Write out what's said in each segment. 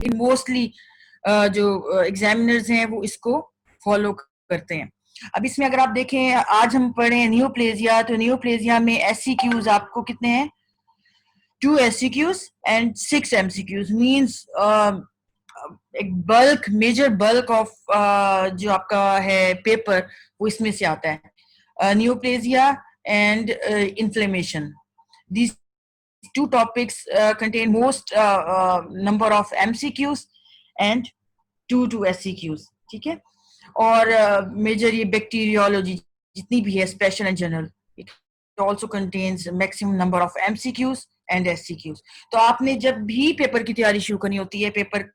Mostly जो examiners हैं वो इसको फॉलो करते हैं। अब इसमें अगर आप देखें, आज हम पढ़े नियोप्लेजिया, तो नियोप्लेजिया में एससीक्यूज आपको कितने हैं? 2 SCQs एंड 6 MCQs, मींस एक बल्क, मेजर बल्क ऑफ जो आपका है पेपर वो इसमें से आता है। Neoplasia and inflammation, these two topics contain most number of MCQs and 2 SCQs, ठीक है। और मेजर ये बैक्टीरियोलॉजी जितनी भी है, special and general, it also contains maximum number of MCQs and SCQs। तो आपने जब भी पेपर की तैयारी शुरू करनी होती है, पेपर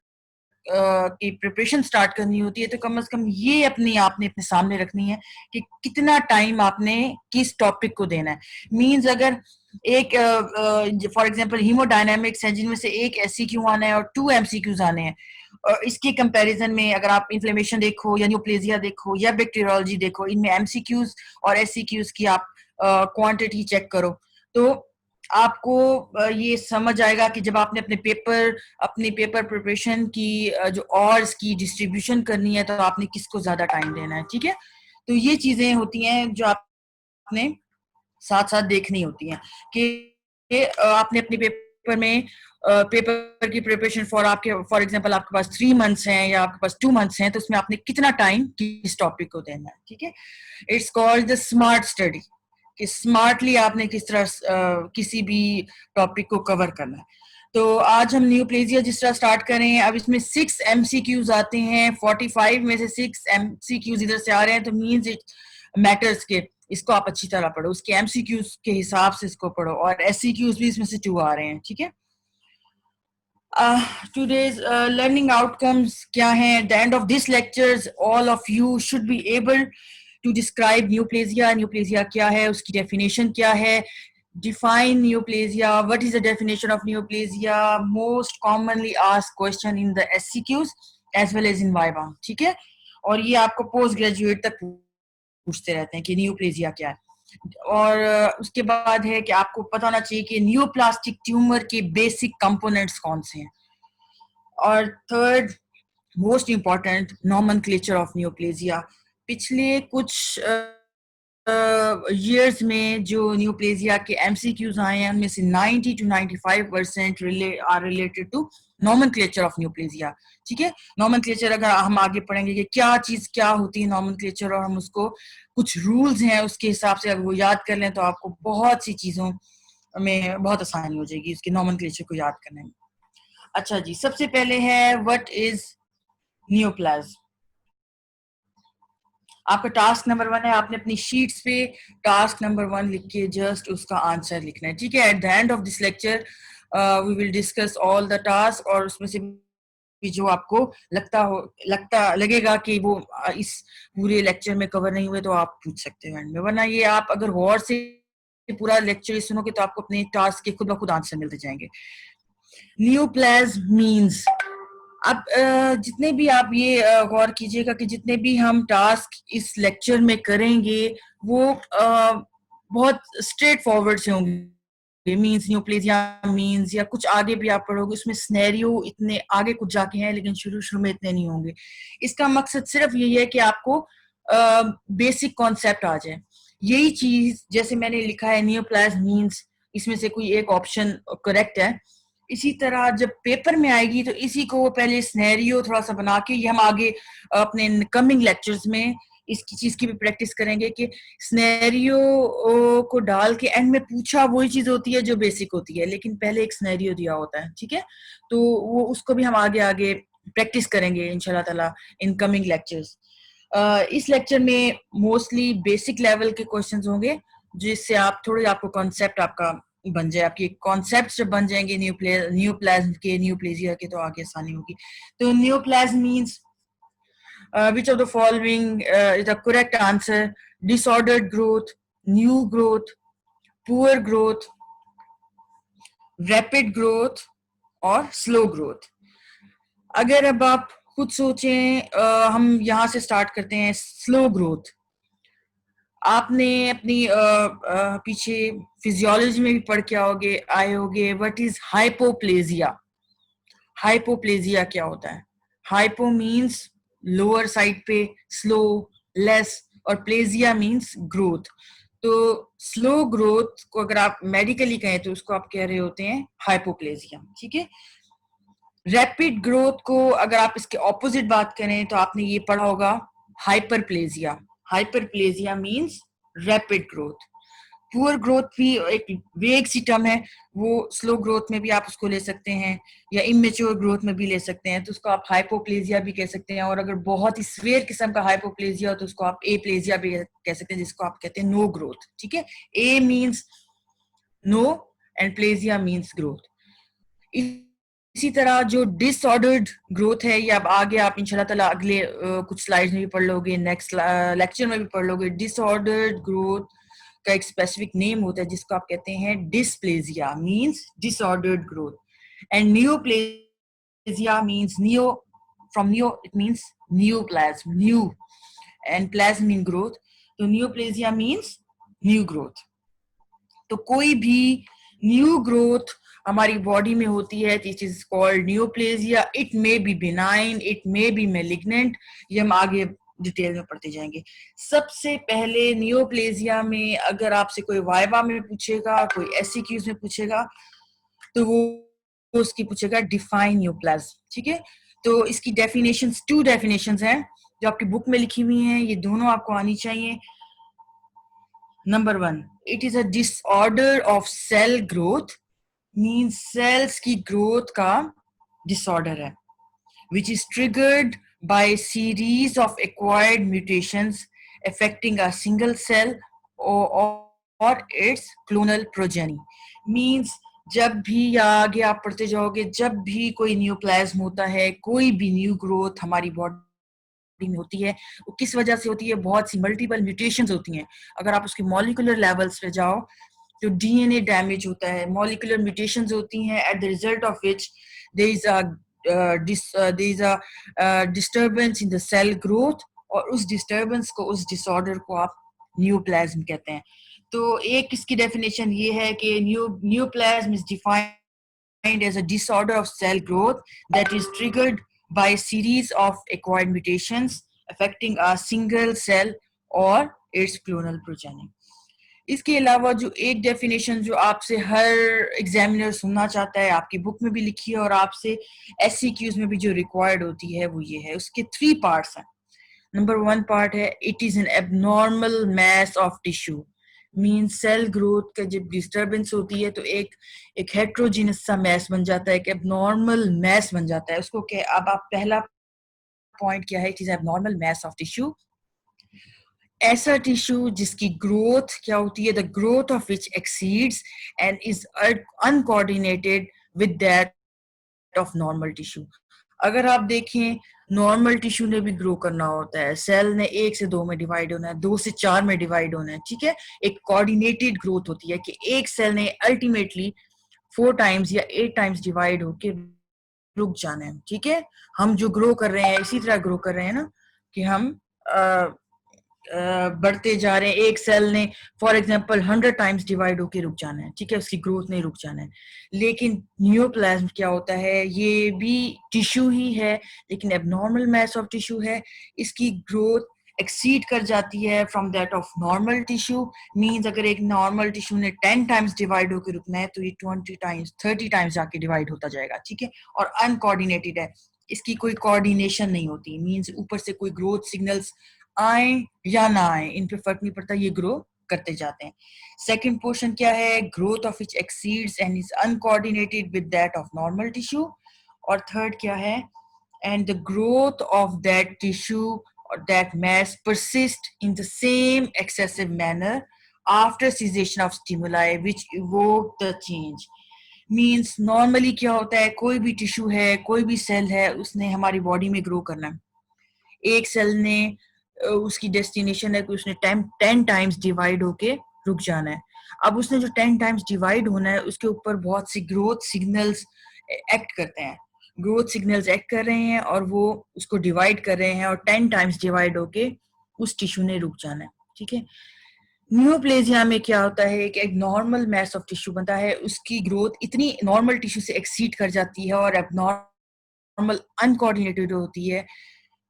की प्रिपरेशन स्टार्ट करनी होती है, तो कम से कम ये आपने अपने सामने रखनी है कि कितना टाइम आपने किस टॉपिक को देना है। मींस अगर एक फॉर एग्जांपल हीमोडायनामिक्स है जिनमें से एक SCQ आना है और 2 MCQs आने हैं, इसके कंपैरिजन में अगर आप इन्फ्लेमेशन देखो या न्यूप्लेजिया देखो या बैक्टीरियोलॉजी देखो, इनमें MCQs और SCQs की आप क्वांटिटी चेक करो, तो आपको ये समझ आएगा कि जब आपने अपनी पेपर प्रिपरेशन की जो ऑर्स की डिस्ट्रीब्यूशन करनी है, तो आपने किसको ज्यादा टाइम देना है, ठीक है। तो ये चीजें होती हैं जो आपने साथ साथ देखनी होती हैं कि आपने अपने पेपर में पेपर की प्रिपरेशन फॉर एग्जांपल आपके पास 3 मंथ्स हैं या आपके पास 2 मंथ्स हैं, तो उसमें आपने कितना टाइम किस टॉपिक को देना है, ठीक है। It's called the smart study, कि स्मार्टली आपने किस तरह किसी भी टॉपिक को कवर करना है। तो आज हम न्यूप्लेजिया जिस तरह स्टार्ट करें, अब इसमें 6 MCQs आते हैं, 45 में से 6 MCQs इधर से आ रहे हैं, तो मींस इट मैटर्स के इसको आप अच्छी तरह पढ़ो, उसके MCQs के हिसाब से इसको पढ़ो, और SCQs भी इसमें से 2 आ रहे हैं, ठीक है। Today's learning outcomes क्या हैं? At the end of this lectures, all of you should be able to describe neoplasia. Neoplasia क्या है, उसकी definition क्या है, define neoplasia, what is the definition of neoplasia, most commonly asked question in the SCQs as well as in Viva, ठीक है। और ये आपको पोस्ट ग्रेजुएट तक पूछते रहते हैं कि न्यूप्लेजिया क्या है। और उसके बाद है कि आपको पता होना चाहिए कि न्यूप्लास्टिक ट्यूमर के बेसिक कंपोनेंट्स कौन से हैं। और third most important, nomenclature of neoplasia. पिछले कुछ years में जो न्यूप्लेजिया के MCQs आए हैं, उनमें से 90 to 95% are related to nomenclature of neoplasia, ठीक है। नॉमेनक्लेचर अगर हम आगे पढ़ेंगे कि क्या चीज क्या होती है नॉमेनक्लेचर, और हम उसको कुछ रूल्स हैं उसके हिसाब से अगर वो याद कर लें, तो आपको बहुत सी चीजों में बहुत आसानी हो जाएगी इसके नॉमेनक्लेचर को याद करने में। अच्छा जी, सबसे पहले है व्हाट इज न्यूप्लाज्म। आपका टास्क नंबर 1 है, आपने अपनी शीट्स पे टास्क नंबर 1 लिख के जस्ट उसका आंसर लिखना है, ठीक है। At the end of this lecture we will discuss all the task, और उसमें से भी जो आपको लगेगा कि वो इस पूरे लेक्चर में कवर नहीं हुए, तो आप पूछ सकते हैं एंड में, वरना ये आप अगर गौर से पूरा लेक्चर सुनोगे तो आपको अपने टास्क के खुद ब खुद आंसर मिलते जाएंगे। न्यूप्लाज्म मीन्स, अब जितने भी आप ये गौर कीजिएगा कि जितने भी हम टास्क इस लेक्चर में करेंगे वो बहुत स्ट्रेट फॉरवर्ड से होंगे। मींस न्यूप्लेजिया मींस या कुछ आगे भी आप पढ़ोगे उसमें सिनेरियो इतने आगे कुछ जाके हैं, लेकिन शुरू में इतने नहीं होंगे। इसका मकसद सिर्फ यही है कि आपको बेसिक कॉन्सेप्ट आ जाए। यही चीज जैसे मैंने लिखा है न्यूप्लाज्म मींस, इसमें से कोई एक ऑप्शन करेक्ट है। इसी तरह जब पेपर में आएगी तो इसी को पहले सिनेरियो थोड़ा सा बना के, ये हम आगे अपने कमिंग लेक्चर्स में इसकी चीज की भी प्रैक्टिस करेंगे कि सिनेरियो को डाल के एंड में पूछा वही चीज होती है जो बेसिक होती है, लेकिन पहले एक सिनेरियो दिया होता है, ठीक है। तो वो उसको भी हम आगे आगे प्रैक्टिस करेंगे इंशाल्लाह ताला इन कमिंग लेक्चर्स। इस लेक्चर में मोस्टली बेसिक लेवल के क्वेश्चंस होंगे, जिससे आप थोड़ी आपको कॉन्सेप्ट आपका बन जाए, आपकी कॉन्सेप्ट जब बन जाएंगे न्यूप्लाज्म के, न्यूप्लेजिया के, तो आगे आसानी होगी। तो neoplasm means which of the following is the correct answer? Disordered growth, new growth, poor growth, rapid growth और slow growth। अगर अब आप खुद सोचें, हम यहाँ से स्टार्ट करते हैं। स्लो ग्रोथ, आपने अपनी पीछे फिजियोलॉजी में भी पढ़ के आए होगे व्हाट इज हाइपोप्लेजिया। हाइपोप्लेजिया क्या होता है? हाइपो मीन्स लोअर साइड पे, स्लो, लेस, और प्लेजिया मीन्स ग्रोथ। तो स्लो ग्रोथ को अगर आप मेडिकली कहें तो उसको आप कह रहे होते हैं हाइपोप्लेजिया, ठीक है। रैपिड ग्रोथ को अगर आप इसके ऑपोजिट बात करें तो आपने ये पढ़ा होगा hyperplasia. Hyperplasia means rapid growth. Poor growth भी एक वेग सी टर्म है, वो स्लो ग्रोथ में भी आप उसको ले सकते हैं या इमेच्योर ग्रोथ में भी ले सकते हैं, तो उसको आप हाइपोप्लेजिया भी कह सकते हैं। और अगर बहुत ही सीवियर किस्म का हाइपोप्लेजिया हो तो उसको आप एप्लेजिया भी कह सकते हैं, जिसको आप कहते हैं नो ग्रोथ, ठीक है। A means no and plegia means growth. इसी तरह जो डिसऑर्डर्ड ग्रोथ है, ये अब आगे आप इंशाल्लाह ताला अगले कुछ स्लाइड्स में भी पढ़ लोगे, नेक्स्ट लेक्चर में भी पढ़ लोगे। डिसऑर्डर्ड ग्रोथ का एक स्पेसिफिक नेम होता है जिसको आप कहते हैं dysplasia, means disordered growth. And neoplasia means neo, from neo it means neoplasm, new, and plasm mean growth, तो नियोप्लेजिया मींस न्यू ग्रोथ। तो कोई भी न्यू ग्रोथ हमारी बॉडी में होती है, this is called neoplasia. It may be benign, it may be malignant, ये हम आगे डिटेल में पढ़ते जाएंगे। सबसे पहले न्यूप्लेजिया में अगर आपसे कोई वाइवा में पूछेगा, कोई एससीक्यूज में पूछेगा, तो वो उसकी पूछेगा डिफाइन न्यूप्लाज्म, ठीक है। तो इसकी डेफिनेशंस, 2 डेफिनेशंस हैं जो आपकी बुक में लिखी हुई हैं, ये दोनों आपको आनी चाहिए। Number 1, it is a disorder of cell growth, means cells की ग्रोथ का डिसऑर्डर है, which is triggered by a series of acquired mutations affecting a single cell or its clonal progeny. Means जब भी या आगे आप पढ़ते जाओगे, जब भी कोई न्यूप्लाज्म होता है, कोई भी न्यू ग्रोथ हमारी बॉडी में होती है, वो किस वजह से होती है? बहुत सी मल्टीपल म्यूटेशंस होती हैं। अगर आप उसके मॉलिक्यूलर लेवल्स पे जाओ तो डीएनए डैमेज होता है, मॉलिक्यूलर म्यूटेशंस होती हैं, at the result of which there is a disturbance in the cell growth, और उस डिस्टर्बेंस को, उस डिसऑर्डर को आप न्यूप्लाज्म कहते हैं। तो एक इसकी डेफिनेशन ये है कि neoplasm is defined as a disorder of cell growth that is triggered by a series of acquired mutations affecting a single cell or its clonal progeny. इसके अलावा जो एक डेफिनेशन जो आपसे हर एग्जामिनर सुनना चाहता है, आपकी बुक में भी लिखी है और आपसे एससीक्यूज में भी जो रिक्वायर्ड होती है, वो ये है। उसके 3 पार्ट्स हैं। नंबर 1 पार्ट है it is an abnormal mass of tissue, mean cell growth का जब डिस्टर्बेंस होती है तो एक हेट्रोजीनस सा मैस बन जाता है, एक एबनॉर्मल मैस बन जाता है। उसको क्या, अब आप पहला पॉइंट क्या है? It is abnormal mass of tissue, ऐसा टिश्यू जिसकी ग्रोथ क्या होती है? The growth of which exceeds and is uncoordinated with that of normal tissue. अगर आप देखें, नॉर्मल टिश्यू ने भी ग्रो करना होता है, सेल ने 1 से 2 में डिवाइड होना है, 2 से 4 में डिवाइड होना है, ठीक है। एक कोऑर्डिनेटेड ग्रोथ होती है कि एक सेल ने अल्टीमेटली 4 टाइम्स या 8 टाइम्स डिवाइड होके रुक जाना है, ठीक है। हम जो ग्रो कर रहे हैं इसी तरह ग्रो कर रहे हैं ना, कि हम बढ़ते जा रहे हैं। एक सेल ने फॉर एग्जांपल 100 टाइम्स डिवाइड होकर रुक जाना है, ठीक है, उसकी ग्रोथ नहीं रुक जाना है। लेकिन न्यूप्लाज्म क्या होता है? ये भी टिश्यू ही है, लेकिन एबनॉर्मल मैस ऑफ टिश्यू है। इसकी ग्रोथ एक्सीड कर जाती है from that of normal tissue. Means अगर एक नॉर्मल टिश्यू ने 10 टाइम्स डिवाइड होकर रुकना है तो ये 20 टाइम्स, 30 टाइम्स जाके डिवाइड होता जाएगा, ठीक है। और अनकोऑर्डिनेटेड है, इसकी कोई कोऑर्डिनेशन नहीं होती। मींस ऊपर से कोई ग्रोथ सिग्नल्स आए या ना आए, इन पे फर्क नहीं पड़ता, ये ग्रो करते जाते हैं। सेकंड पोर्शन क्या है? Growth of which exceeds and is uncoordinated with that of normal tissue. और थर्ड क्या है? And the growth of that tissue or that mass persist in the same excessive manner after cessation of stimuli which evoke the change. Means normally क्या होता है? कोई भी tissue है, कोई भी सेल है, उसने हमारी बॉडी में ग्रो करना है। एक सेल ने उसकी डेस्टिनेशन है कि उसने 10 टाइम्स डिवाइड होके रुक जाना है। अब उसने जो 10 टाइम्स डिवाइड होना है, उसके ऊपर बहुत सी ग्रोथ सिग्नल्स एक्ट करते हैं। ग्रोथ सिग्नल्स एक्ट कर रहे हैं और वो उसको डिवाइड कर रहे हैं, और 10 टाइम्स डिवाइड होके उस टिश्यू ने रुक जाना है, ठीक है। न्यूप्लेजिया में क्या होता है कि एक नॉर्मल मैस ऑफ टिश्यू बनता है, उसकी ग्रोथ इतनी नॉर्मल टिश्यू से एक्सीड कर जाती है और एबनॉर्मल नॉर्मल अनकोऑर्डिनेटेड होती है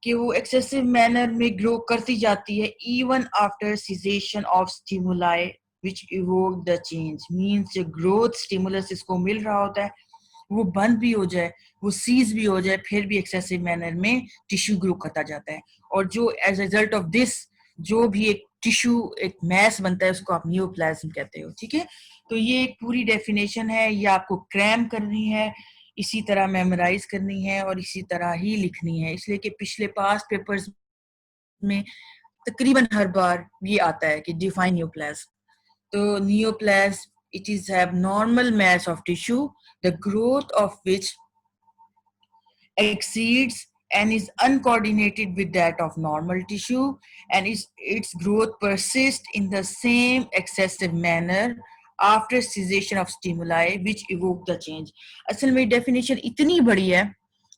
कि वो एक्सेसिव मैनर में ग्रो करती जाती है even after cessation of stimuli which evoke the change. Means जो ग्रोथ स्टिमुलस इसको मिल रहा होता है वो बंद भी हो जाए, वो सीज भी हो जाए, फिर भी एक्सेसिव मैनर में टिश्यू ग्रो करता जाता है। और जो एज रिजल्ट ऑफ दिस जो भी एक टिश्यू एक मैस बनता है उसको आप नियोप्लाज्म कहते हो। ठीक है, तो ये एक पूरी डेफिनेशन है, ये आपको क्रैम करनी है, इसी तरह मेमोराइज करनी है और इसी तरह ही लिखनी है, इसलिए कि पिछले पास्ट पेपर्स में तकरीबन हर बार ये आता है कि डिफाइन नियोप्लाज्म। तो neoplasm it is abnormal mass of tissue the growth of which exceeds and is uncoordinated with that of normal tissue and its growth persists in the same excessive manner after cessation of stimuli which evoke the change। असल में definition इतनी बड़ी है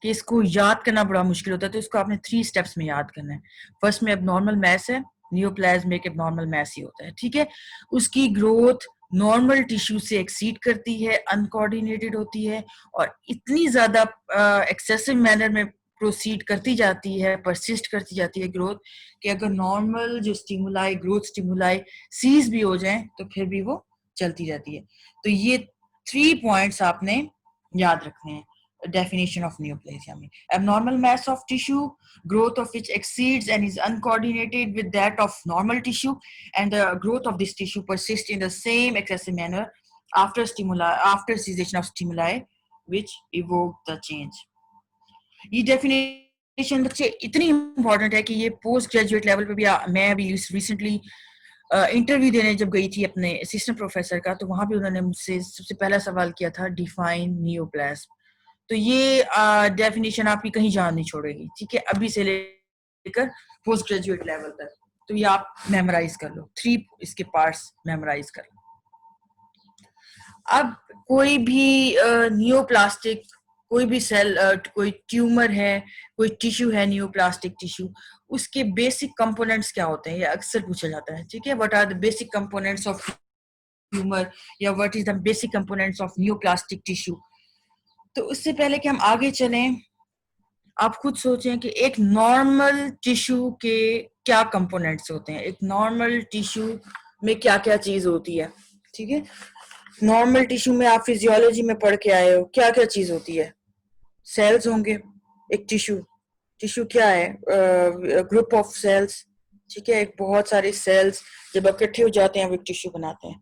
कि इसको याद करना बड़ा मुश्किल होता है, तो इसको आपने 3 स्टेप्स में याद करना है। फर्स्ट में एबनॉर्मल मैस है, नियोप्लाज्म एक एबनॉर्मल मैस ही होता है। ठीक है, उसकी ग्रोथ नॉर्मल टिश्यू से एक्सीड करती है, अनकोऑर्डिनेटेड होती है और इतनी ज्यादा एक्सेसिव मैनर में प्रोसीड करती जाती है, परसिस्ट करती जाती है ग्रोथ, कि अगर नॉर्मल जो स्टिमुलाई ग्रोथ स्टिमुलाई सीज भी हो जाए तो फिर भी वो चलती जाती है। तो ये 3 पॉइंट्स आपने याद रखने हैं definition of neoplasia में। abnormal mass of tissue growth of which exceeds and is uncoordinated with that of normal tissue and the growth of this tissue persists in the same excessive manner after cessation of stimuli which evoke the change। ये definition बच्चे इतनी important है कि ये post graduate level पे भी मैं अभी रिसेंटली इंटरव्यू देने जब गई थी अपने असिस्टेंट प्रोफेसर का, तो वहां पे उन्होंने मुझसे सबसे पहला सवाल किया था डिफाइन नियोप्लाज्म। तो ये डेफिनेशन आपकी कहीं जान नहीं छोड़ेगी। ठीक है, अभी से लेकर पोस्ट ग्रेजुएट लेवल तक, तो ये आप मेमोराइज कर लो, 3 इसके पार्ट्स मेमोराइज कर लो। अब कोई भी नियोप्लास्टिक कोई भी सेल कोई ट्यूमर है, कोई टिश्यू है नियोप्लास्टिक टिश्यू, उसके बेसिक कंपोनेंट्स क्या होते हैं, ये अक्सर पूछा जाता है। ठीक है, what are the basic components of tumour या what is the basic components of neoplastic tissue. तो उससे पहले कि हम आगे चलें, आप खुद सोचें कि एक नॉर्मल टिश्यू के क्या कंपोनेंट्स होते हैं, एक नॉर्मल टिश्यू में क्या क्या चीज होती है। ठीक है, नॉर्मल टिश्यू में आप फिजियोलॉजी में पढ़ के आए हो, क्या क्या चीज होती है। सेल्स होंगे, एक टिश्यू, टिश्यू क्या है, ग्रुप ऑफ सेल्स। ठीक है, एक बहुत सारे सेल्स जब इकट्ठे हो जाते हैं वो एक टिश्यू बनाते हैं।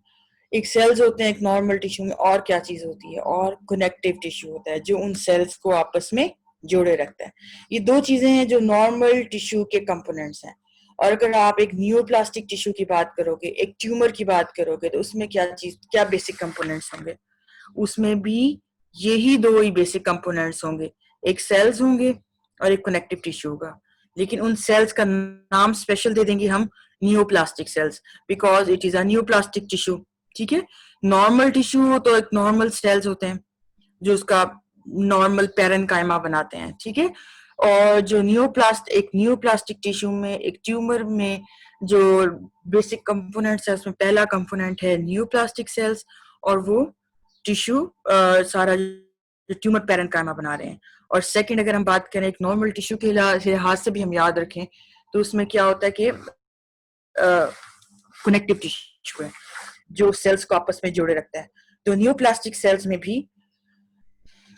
एक सेल्स होते हैं एक नॉर्मल टिश्यू में, और क्या चीज होती है, और कनेक्टिव टिश्यू होता है जो उन सेल्स को आपस में जोड़े रखता है। ये 2 चीजें हैं जो नॉर्मल टिश्यू के कंपोनेंट्स हैं। और अगर आप एक न्यूरोप्लास्टिक टिश्यू की बात करोगे, एक ट्यूमर की बात करोगे, तो उसमें क्या बेसिक कंपोनेंट्स होंगे, उसमें भी यही 2 ही बेसिक कंपोनेंट्स होंगे, एक सेल्स होंगे और एक कनेक्टिव टिश्यू होगा। लेकिन उन सेल्स का नाम स्पेशल दे देंगे हम neoplastic cells, because it is a neoplastic tissue. ठीक है, नॉर्मल टिश्यू हो तो एक नॉर्मल सेल्स होते हैं जो उसका नॉर्मल पैरेनकाइमा बनाते हैं। ठीक है, और जो एक नियोप्लास्टिक टिश्यू में, एक ट्यूमर में जो बेसिक कंपोनेंट्स है उसमें पहला कंपोनेंट है नियोप्लास्टिक सेल्स, और वो टिश्यू सारा जो ट्यूमर पैरेनकाइमा बना रहे हैं। और सेकंड अगर हम बात करें एक नॉर्मल टिश्यू के लिहाज से भी हम याद रखें, तो उसमें क्या होता है कि कनेक्टिव टिश्यू है जो सेल्स को आपस में जोड़े रखता है। तो नियोप्लास्टिक सेल्स में भी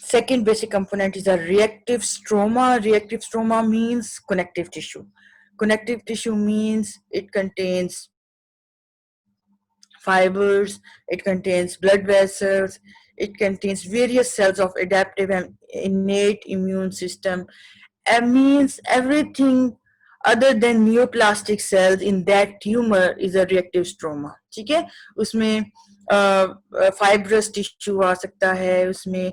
second basic component is a reactive stroma. Reactive stroma means connective tissue. Connective tissue means it contains fibers, it contains blood vessels, it contains various cells of adaptive and innate immune system. It means everything other than neoplastic cells in that tumor is a reactive stroma. ठीक है, उसमें fibrous tissue आ सकता है, उसमें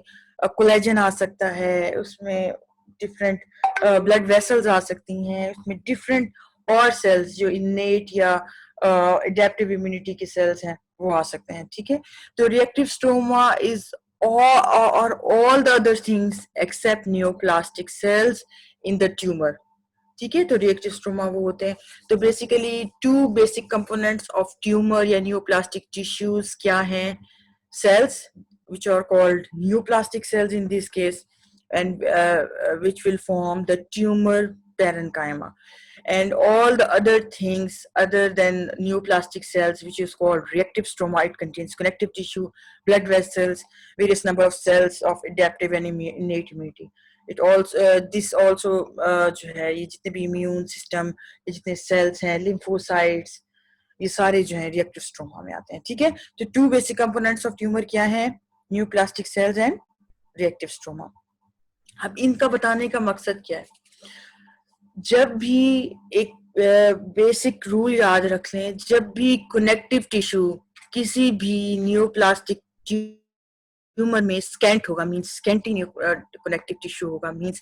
collagen आ सकता है, उसमें different blood vessels आ सकती हैं, उसमें डिफरेंट और सेल्स जो इनेट या एडेप्टिव इम्यूनिटी के सेल्स हैं वो आ सकते हैं। ठीक है, तो reactive stroma is all the other things except neoplastic cells in the tumor। ठीक है, तो रिएक्टिव स्ट्रोमा वो होते हैं। तो basically 2 basic components of tumour या नियोप्लास्टिक टिश्यूज क्या हैं, cells which are called neoplastic cells in this case and which will form the tumor parenchyma, and all the other things other than neoplastic cells, which is called reactive stroma. It contains connective tissue, blood vessels, various number of cells of adaptive and innate immunity. It also this also जो है ये जितने भी immune system, ये जितने cells हैं, lymphocytes, ये सारे जो है रिएक्टिव स्ट्रोमा में आते हैं. ठीक है, तो two basic components of tumour क्या है? Neoplastic cells and reactive stroma. अब इनका बताने का मकसद क्या है? जब भी एक बेसिक रूल याद रख लें, जब भी कनेक्टिव टिश्यू किसी भी न्यूप्लास्टिक ट्यूमर में स्कैंट होगा, मींस स्कैंटी कनेक्टिव टिश्यू होगा, means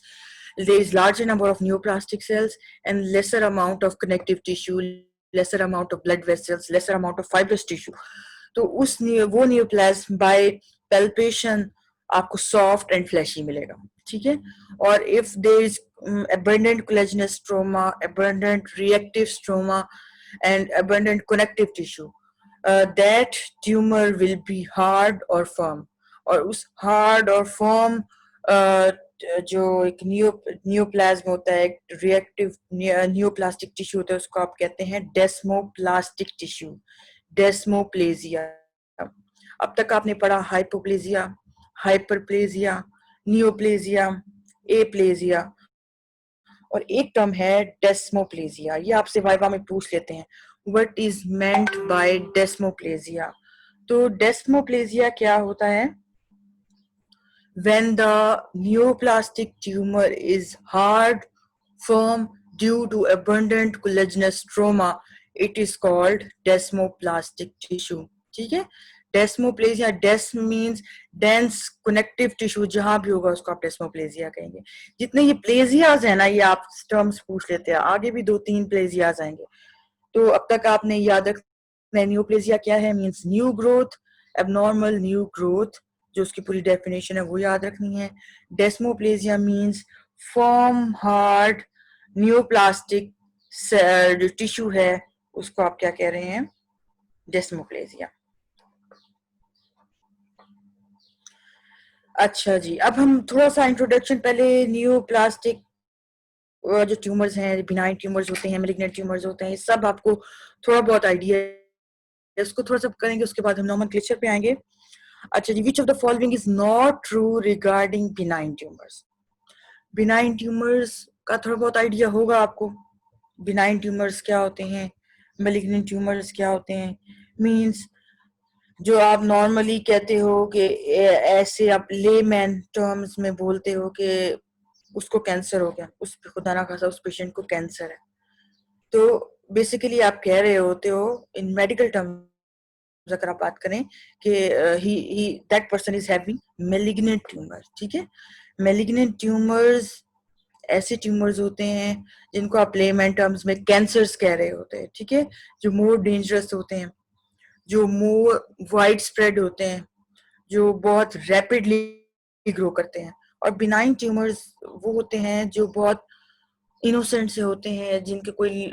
there is larger number of neoplastic cells and lesser amount of connective tissue, lesser amount of blood vessels, lesser amount of fibrous tissue. तो उस वो neoplasm by palpation आपको soft and fleshy मिलेगा. ठीक है, और if there is abundant collagenous stroma, abundant reactive stroma, and abundant connective tissue, that tumor will be hard or firm. और उस hard और firm जो एक न्यूप्लाज्म होता है, एक रिएक्टिव न्यूप्लास्टिक टिश्यू होता है, उसको आप कहते हैं डेस्मोप्लास्टिक टिश्यू, डेस्मोप्लेजिया. अब तक आपने पढ़ा हाइपोप्लेजिया, हाइपरप्लेजिया, नियोप्लेजिया, एप्लेजिया, और एक टर्म है डेस्मोप्लेजिया. ये आपसे वाइवा में पूछ लेते हैं, व्हाट इज मेंट बाय डेस्मोप्लेजिया. तो डेस्मोप्लेजिया क्या होता है? When the neoplastic tumor is hard, firm due to abundant collagenous stroma, it is called desmoplastic tissue. ठीक है, डेस्मोप्लेजिया, डेस मीन्स डेंस कनेक्टिव टिश्यू, जहां भी होगा उसको आप डेस्मोप्लेजिया कहेंगे. जितने ये प्लेजियाज है ना, ये आप टर्म्स पूछ लेते हैं, आगे भी 2-3 प्लेजियाज आएंगे. तो अब तक आपने याद रखना, न्यूप्लेजिया क्या है? Means new growth, abnormal new growth, जो उसकी पूरी डेफिनेशन है वो याद रखनी है. डेस्मोप्लेजिया means form hard neoplastic tissue है, उसको आप क्या कह रहे हैं? डेस्मोप्लेजिया. अच्छा जी, अब हम थोड़ा सा इंट्रोडक्शन, पहले न्यूप्लास्टिक जो ट्यूमर्स हैं, बिनाइन ट्यूमर्स होते हैं, मैलिग्नेंट ट्यूमर्स होते हैं, सब आपको थोड़ा बहुत आइडिया है, इसको थोड़ा सा करेंगे, उसके बाद हम नोमेनक्लेचर पे आएंगे. अच्छा जी, which of the following is not true regarding benign tumours. Benign tumours का थोड़ा बहुत आइडिया होगा आपको. बिनाइन ट्यूमर्स क्या होते हैं, मैलिग्नेंट ट्यूमर्स क्या होते हैं? मींस जो आप नॉर्मली कहते हो कि ऐसे आप लेमैन टर्म्स में बोलते हो कि उसको कैंसर हो गया, उस खुदा ना खासा उस पेशेंट को कैंसर है, तो बेसिकली आप कह रहे होते हो इन मेडिकल टर्म्स, अगर आप बात करें कि he that person is having malignant tumour. ठीक है, मैलिग्नेंट ट्यूमर्स ऐसे ट्यूमर्स होते हैं जिनको आप लेमैन टर्म्स में कैंसर्स कह रहे होते हैं. ठीक है, जो मोर डेंजरस होते हैं, जो मोर वाइड स्प्रेड होते हैं, जो बहुत रैपिडली ग्रो करते हैं. और बिनाइन ट्यूमर्स वो होते हैं जो बहुत इनोसेंट से होते हैं, जिनके कोई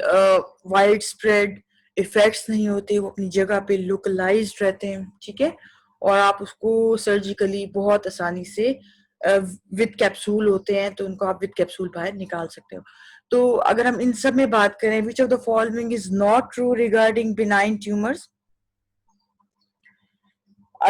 वाइड स्प्रेड इफेक्ट्स नहीं होते, वो अपनी जगह पे लोकलाइज्ड रहते हैं. ठीक है, और आप उसको सर्जिकली बहुत आसानी से विद कैप्सूल होते हैं, तो उनको आप विद कैप्सूल बाहर निकाल सकते हो. तो अगर हम इन सब में बात करें, which of the following is not true regarding benign tumours.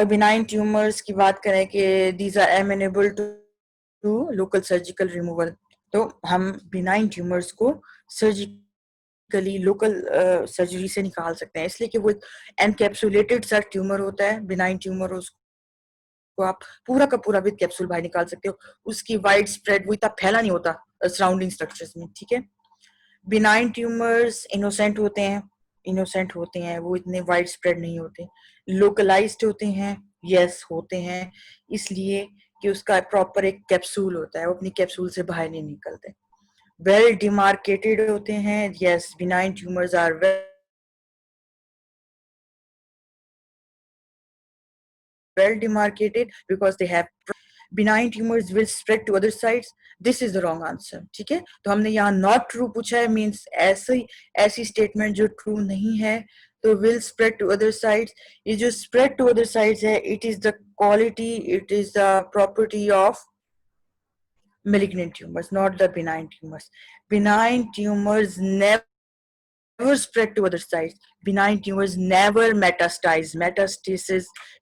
Benign tumours की बात करें कि these are amenable to local surgical removal, तो हम बिनाइन ट्यूमर्स को सर्जिकली लोकल सर्जरी से निकाल सकते हैं, इसलिए कि वो एक एनकैप्सुलेटेड सा ट्यूमर होता है. बिनाइन ट्यूमर उसको आप पूरा का पूरा विद कैप्सूल बाहर निकाल सकते हो. उसकी वाइड स्प्रेड वो इतना फैला नहीं होता सराउंडिंग स्ट्रक्चर्स में. ठीक है, बिनाइन ट्यूमर्स इनोसेंट होते हैं, वो इतने वाइड स्प्रेड नहीं होते. लोकलाइज्ड होते हैं, यस होते हैं, इसलिए कि उसका प्रॉपर एक कैप्सूल होता है, वो अपनी कैप्सूल से बाहर नहीं निकलते. वेल डिमार्केटेड होते हैं, yes, benign tumours are well demarcated because they have benign tumors will spread to other sites. This is the wrong answer. ठीक है, तो हमने यहाँ not true पूछा है, means ऐसी statement जो true नहीं है, तो will spread to other sites. ये जो spread to other sites है, it is the quality, it is the property of malignant tumors, not the benign tumors. Benign tumors never spread to other sites. Benign tumors never metastasize.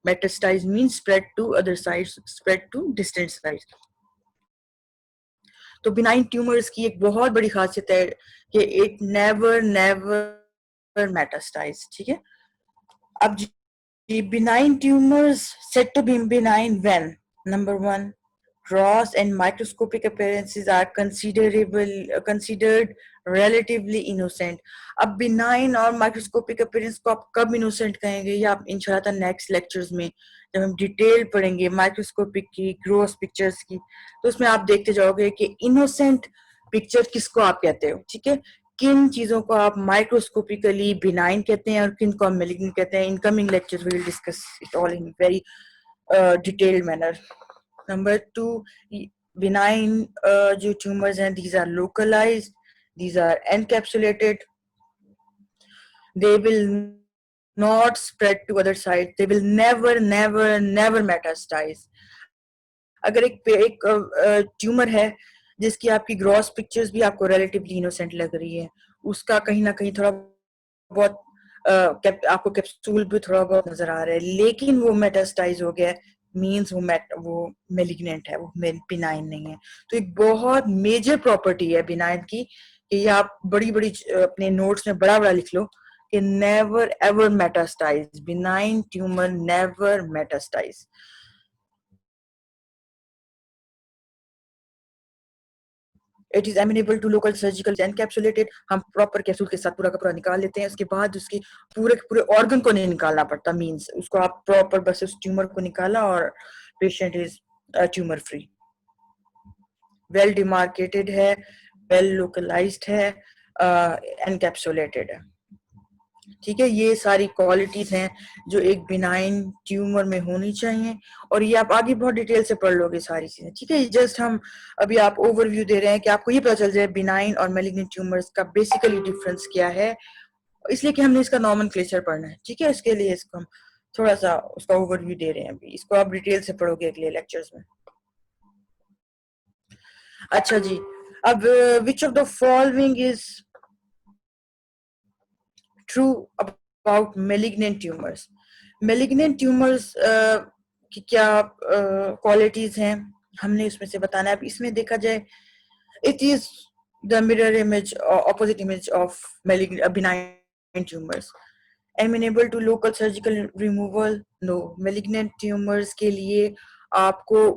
Metastasize means spread to other sites, spread to distant sites. तो benign tumours की एक बहुत बड़ी खासियत है कि it never metastasise, ठीक है। अब benign tumors said to be benign when number one, gross and microscopic appearances are considered relatively innocent. अब benign और microscopic appearance को आप कब innocent कहेंगे, या आप इंशाल्लाह नेक्स्ट लेक्चर्स में जब हम डिटेल पढ़ेंगे माइक्रोस्कोपिक की, ग्रोस पिक्चर्स की, तो उसमें आप देखते जाओगे कि इनोसेंट पिक्चर किसको आप कहते हो, ठीक है। किन चीजों को आप माइक्रोस्कोपिकली बिनाइन कहते हैं और किन को आप मेलिग्नेंट कहते हैं। Incoming lecture we will discuss it all in very detailed manner. Number 2, benign जो ट्यूमर्स हैं, these are localized, these are encapsulated, they will not spread to other sites, they will never metastasize. अगर एक tumour है जिसकी आपकी gross pictures भी आपको relatively innocent लग रही है, उसका कहीं ना कहीं थोड़ा बहुत आपको कैप्सूल भी थोड़ा बहुत नजर आ रहा है, लेकिन वो मेटास्टाइज हो गया, मींस वो मेलिग्नेंट है, वो बिनाइन नहीं है। तो एक बहुत मेजर प्रॉपर्टी है बिनाइन की कि ये आप बड़ी बड़ी अपने नोट्स में बड़ा बड़ा लिख लो कि never ever metastasize, benign tumour never metastasize. It is amenable to local surgical encapsulated. हम प्रॉपर कैप्सूल के साथ पूरा का पूरा निकाल लेते हैं, उसके बाद उसकी पूरे ऑर्गन को नहीं निकालना पड़ता, मींस उसको आप प्रॉपर बस उस ट्यूमर को निकाला और patient is tumour free. Well demarcated है, वेल लोकलाइज्ड है, एनकैप्सुलेटेड है, ठीक है। ये सारी क्वालिटीज हैं जो एक बिनाइन ट्यूमर में होनी चाहिए, और ये आप आगे बहुत डिटेल से पढ़ लोगे सारी चीजें, ठीक है। जस्ट हम अभी आप ओवरव्यू दे रहे हैं कि आपको ये पता चल जाए बिनाइन और मेलिग्नेंट ट्यूमर्स का बेसिकली डिफरेंस क्या है, इसलिए कि हमने इसका नॉमेनक्लेचर पढ़ना है, ठीक है। इसके लिए इसको हम थोड़ा सा उसका ओवरव्यू दे रहे हैं, अभी इसको आप डिटेल से पढ़ोगे अगले लेक्चर्स में। अच्छा जी, अब विच of the following is true about malignant tumours. Malignant tumours की क्या क्वालिटीज हैं, हमने इसमें से बताना है। अब इसमें देखा जाए, it is the mirror image, opposite image of benign tumors. Amenable to local surgical removal? No. malignant tumors के लिए आपको,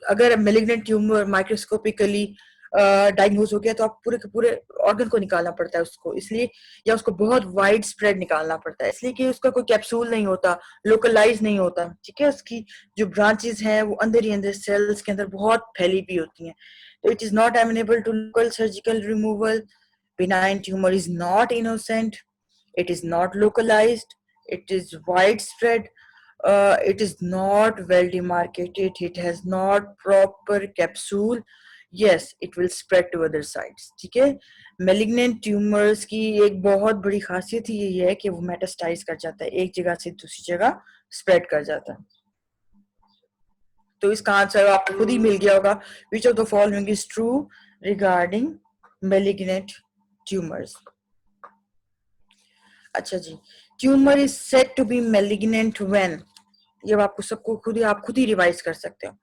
अगर malignant tumor माइक्रोस्कोपिकली डायग्नोज हो गया तो आप पूरे के पूरे ऑर्गन को निकालना पड़ता है उसको, इसलिए, या उसको बहुत वाइड स्प्रेड निकालना पड़ता है, इसलिए कि उसका कोई कैप्सूल नहीं होता, लोकलाइज नहीं होता, ठीक है। उसकी जो ब्रांचेस हैं वो अंदर ही अंदर सेल्स के अंदर बहुत फैली भी होती हैं। तो it is not amenable to local surgical removal. benign tumor is not innocent, it is not localized, it is widespread, it is not well demarcated, it has not proper capsule, yes it will spread to other sites, ठीक है। malignant tumors की एक बहुत बड़ी खासियत ही यही है कि वो मेटास्टाइज कर जाता है, एक जगह से दूसरी जगह स्प्रेड कर जाता है। तो इसका आंसर आपको खुद ही मिल गया होगा, which of the following is true regarding malignant tumors। अच्छा जी, tumour is said to be malignant when, ये आपको सबको खुद ही रिवाइज कर सकते हो।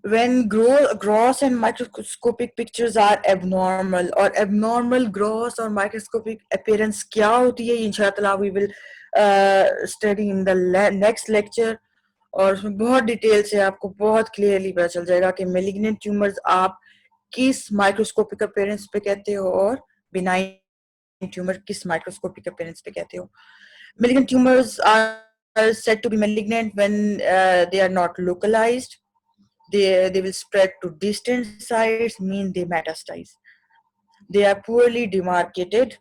when gross and microscopic pictures are abnormal, और abnormal gross और microscopic appearance क्या होती है, इंशाअल्लाह we will study in the next lecture, और उसमें बहुत डिटेल से आपको बहुत क्लियरली पता चल जाएगा कि malignant tumors आप किस माइक्रोस्कोपिक अपीयरेंस पे कहते हो और बिनाइन ट्यूमर किस माइक्रोस्कोपिक अपीयरेंस पे कहते हो। malignant tumors are said to be malignant when they are not localized, they will spread to distant sites, mean they metastasize, they are poorly demarcated,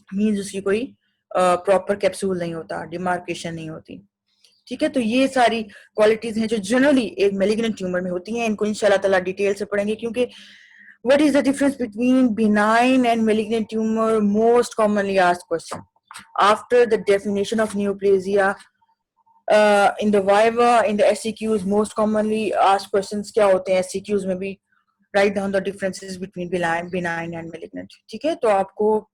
means उसकी कोई प्रॉपर कैप्सूल नहीं होता, demarcation नहीं होती, ठीक है। तो ये सारी क्वालिटीज हैं जो जनरली एक मेलिग्नेंट ट्यूमर में होती हैं, इनको इंशाल्लाह ताला डिटेल से पढ़ेंगे, क्योंकि what is the difference between benign and malignant tumor, most commonly asked question after the definition of neoplasia, in the viva, in the SCQs most commonly asked questions क्या होते हैं एससीक्यूज में भी, write down the differences between benign and malignant. ठीक है, तो आपको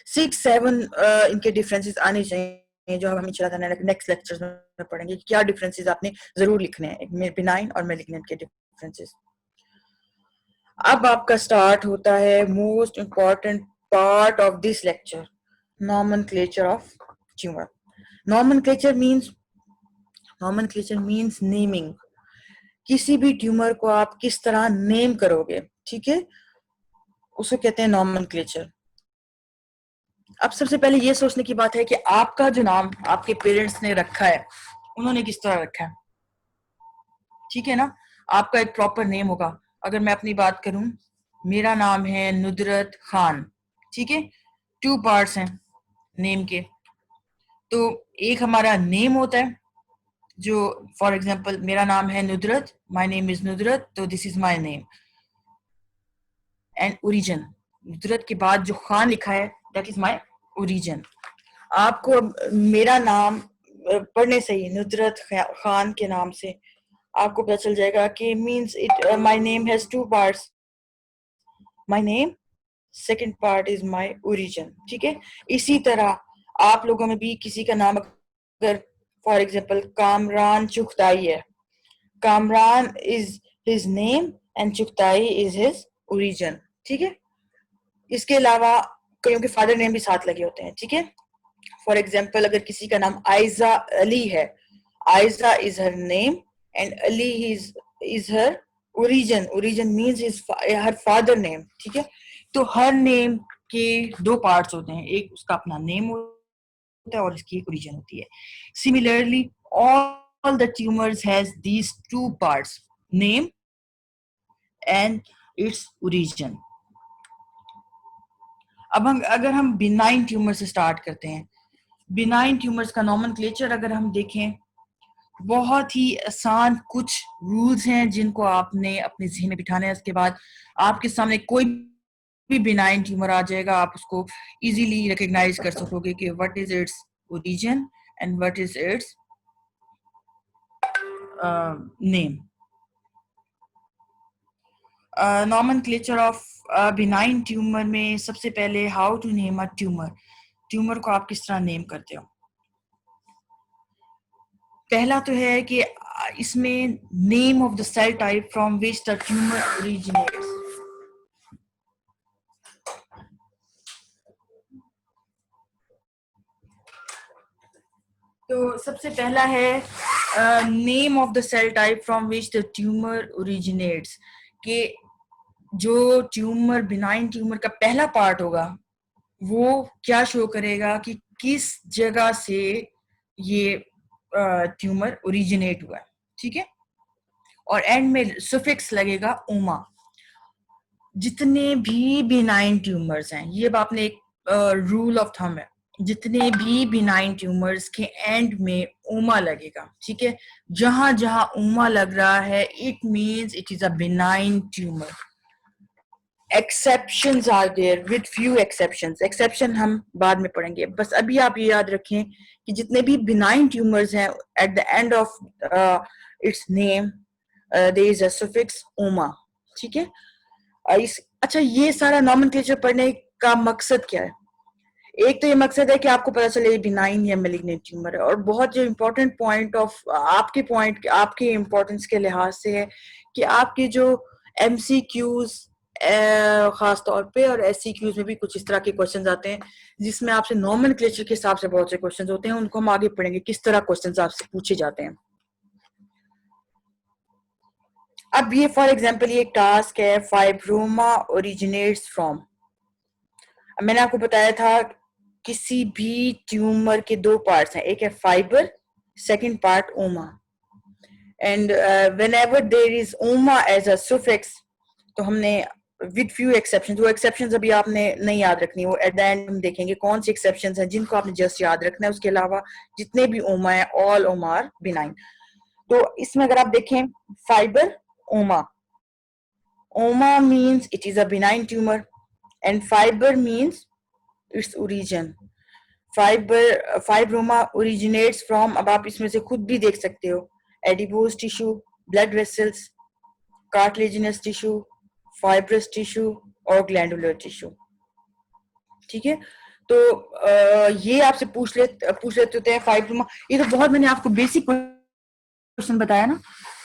6-7 इनके डिफरेंसेस आने चाहिए जो हम इंशाल्लाह नेक्स्ट लेक्चर्स में पढ़ेंगे कि क्या डिफरेंसेस आपने जरूर लिखने हैं बिनाइन और मेलिग्नेंट के डिफरेंसेस। अब आपका स्टार्ट होता है most important part of this lecture, nomenclature of tumour. Nomenclature means naming. किसी भी ट्यूमर को आप किस तरह नेम करोगे, ठीक है, उसे कहते हैं नॉमेनक्लेचर। अब सबसे पहले ये सोचने की बात है कि आपका जो नाम आपके पेरेंट्स ने रखा है उन्होंने किस तरह रखा है, ठीक है ना। आपका एक प्रॉपर नेम होगा। अगर मैं अपनी बात करूं, मेरा नाम है नुदरत खान, ठीक है। 2 पार्ट्स हैं नेम के। तो एक हमारा नेम होता है जो फॉर एग्जांपल मेरा नाम है Nudrat, my name is Nudrat, तो this is my name. And origin, Nudrat के बाद जो खान लिखा है दैट इज माय ओरिजिन। आपको मेरा नाम पढ़ने से ही नुदरत खान के नाम से आपको पता चल जाएगा कि means it my name has 2 parts, my name, second part is my origin, ठीक है। इसी तरह आप लोगों में भी किसी का नाम अगर फॉर एग्जांपल कामरान चुगताई है, Kamran is his name and Chughtai is his origin, ठीक है। इसके अलावा कईयों के फादर नेम भी साथ लगे होते हैं, ठीक है। फॉर एग्जांपल अगर किसी का नाम आयजा अली है, Aiza is her name and Ali is her origin, origin means his her father name, ठीक है। तो हर नेम के 2 पार्ट्स होते हैं, एक उसका अपना नेम होता है और इसकी एक ओरिजिन होती है। Similarly all the tumors has these 2 parts, name and its origin. अब अगर हम बिनाइन ट्यूमर से स्टार्ट करते हैं, बिनाइन ट्यूमर्स का नॉमेनक्लेचर अगर हम देखें, बहुत ही आसान कुछ रूल्स हैं जिनको आपने अपने ज़हन में बिठाना है। उसके बाद आपके सामने कोई भी बिनाइन ट्यूमर आ जाएगा, आप उसको इजीली रिकॉग्नाइज कर सकोगे कि what is its origin and what is its name. Nomenclature of benign tumour में सबसे पहले how to name a tumour, tumour को आप किस तरह नेम करते हो। पहला तो है कि इसमें name of the cell type from which the tumour originates. तो सबसे पहला है name of the cell type from which the tumour originates, कि जो ट्यूमर बिनाइन ट्यूमर का पहला पार्ट होगा वो क्या शो करेगा कि किस जगह से ये ट्यूमर ओरिजिनेट हुआ है, ठीक है। और एंड में सुफिक्स लगेगा ओमा। जितने भी बिनाइन ट्यूमर्स हैं, ये आपने एक रूल ऑफ थंब है, जितने भी बिनाइन ट्यूमर्स के एंड में ओमा लगेगा, ठीक है। जहां जहां ओमा लग रहा है it means it is a benign tumour. Exceptions are there with few exceptions, exception हम बाद में पढ़ेंगे। बस अभी आप ये याद रखें कि जितने भी बिनाइन ट्यूमर्स हैं at the end of its name there is a suffix oma, ठीक है। अच्छा, ये सारा नॉमेनक्लेचर पढ़ने का मकसद क्या है। एक तो ये मकसद है कि आपको पता चले बिनाइन या मेलिग्नेंट ट्यूमर है, और बहुत जो इम्पोर्टेंट पॉइंट ऑफ आपके इम्पोर्टेंस के लिहाज से है कि आपके जो एमसीक्यूज खास तौर पे और एससीक्यूज में भी कुछ इस तरह के क्वेश्चंस आते हैं जिसमें आपसे नॉमेनक्लेचर के हिसाब से बहुत से क्वेश्चंस होते हैं। उनको हम आगे पढ़ेंगे किस तरह क्वेश्चंस आपसे पूछे जाते हैं। अब ये फॉर एग्जांपल ये एक टास्क है, फाइब्रोमा ओरिजिनेट्स फ्रॉम। मैंने आपको बताया था किसी भी ट्यूमर के 2 पार्ट्स हैं, एक है फाइबर, सेकंड पार्ट ओमा। एंड व्हेनेवर देयर इज ओमा एज अ सुफिक्स, तो हमने विद फ्यू एक्सेप्शंस, वो एक्सेप्शंस अभी आपने नहीं याद रखनी, वो एट द एंड हम देखेंगे कौन सी एक्सेप्शंस हैं जिनको आपने जस्ट याद रखना है। उसके अलावा जितने भी ओमा है ऑल ओमा आर बिनाइन। तो इसमें अगर आप देखें फाइबर ओमा, ओमा means it is a benign tumour and fibre means its origin. Fibroma originates from, अब आप इसमें से खुद भी देख सकते हो, adipose tissue, blood vessels, cartilaginous tissue, fibrous tissue और ग्लैंडुलर टिश्यू। ठीक है, तो ये आपसे पूछ लेते होते हैं फाइब्रोमा। ये तो बहुत मैंने आपको बेसिक क्वेश्चन बताया ना,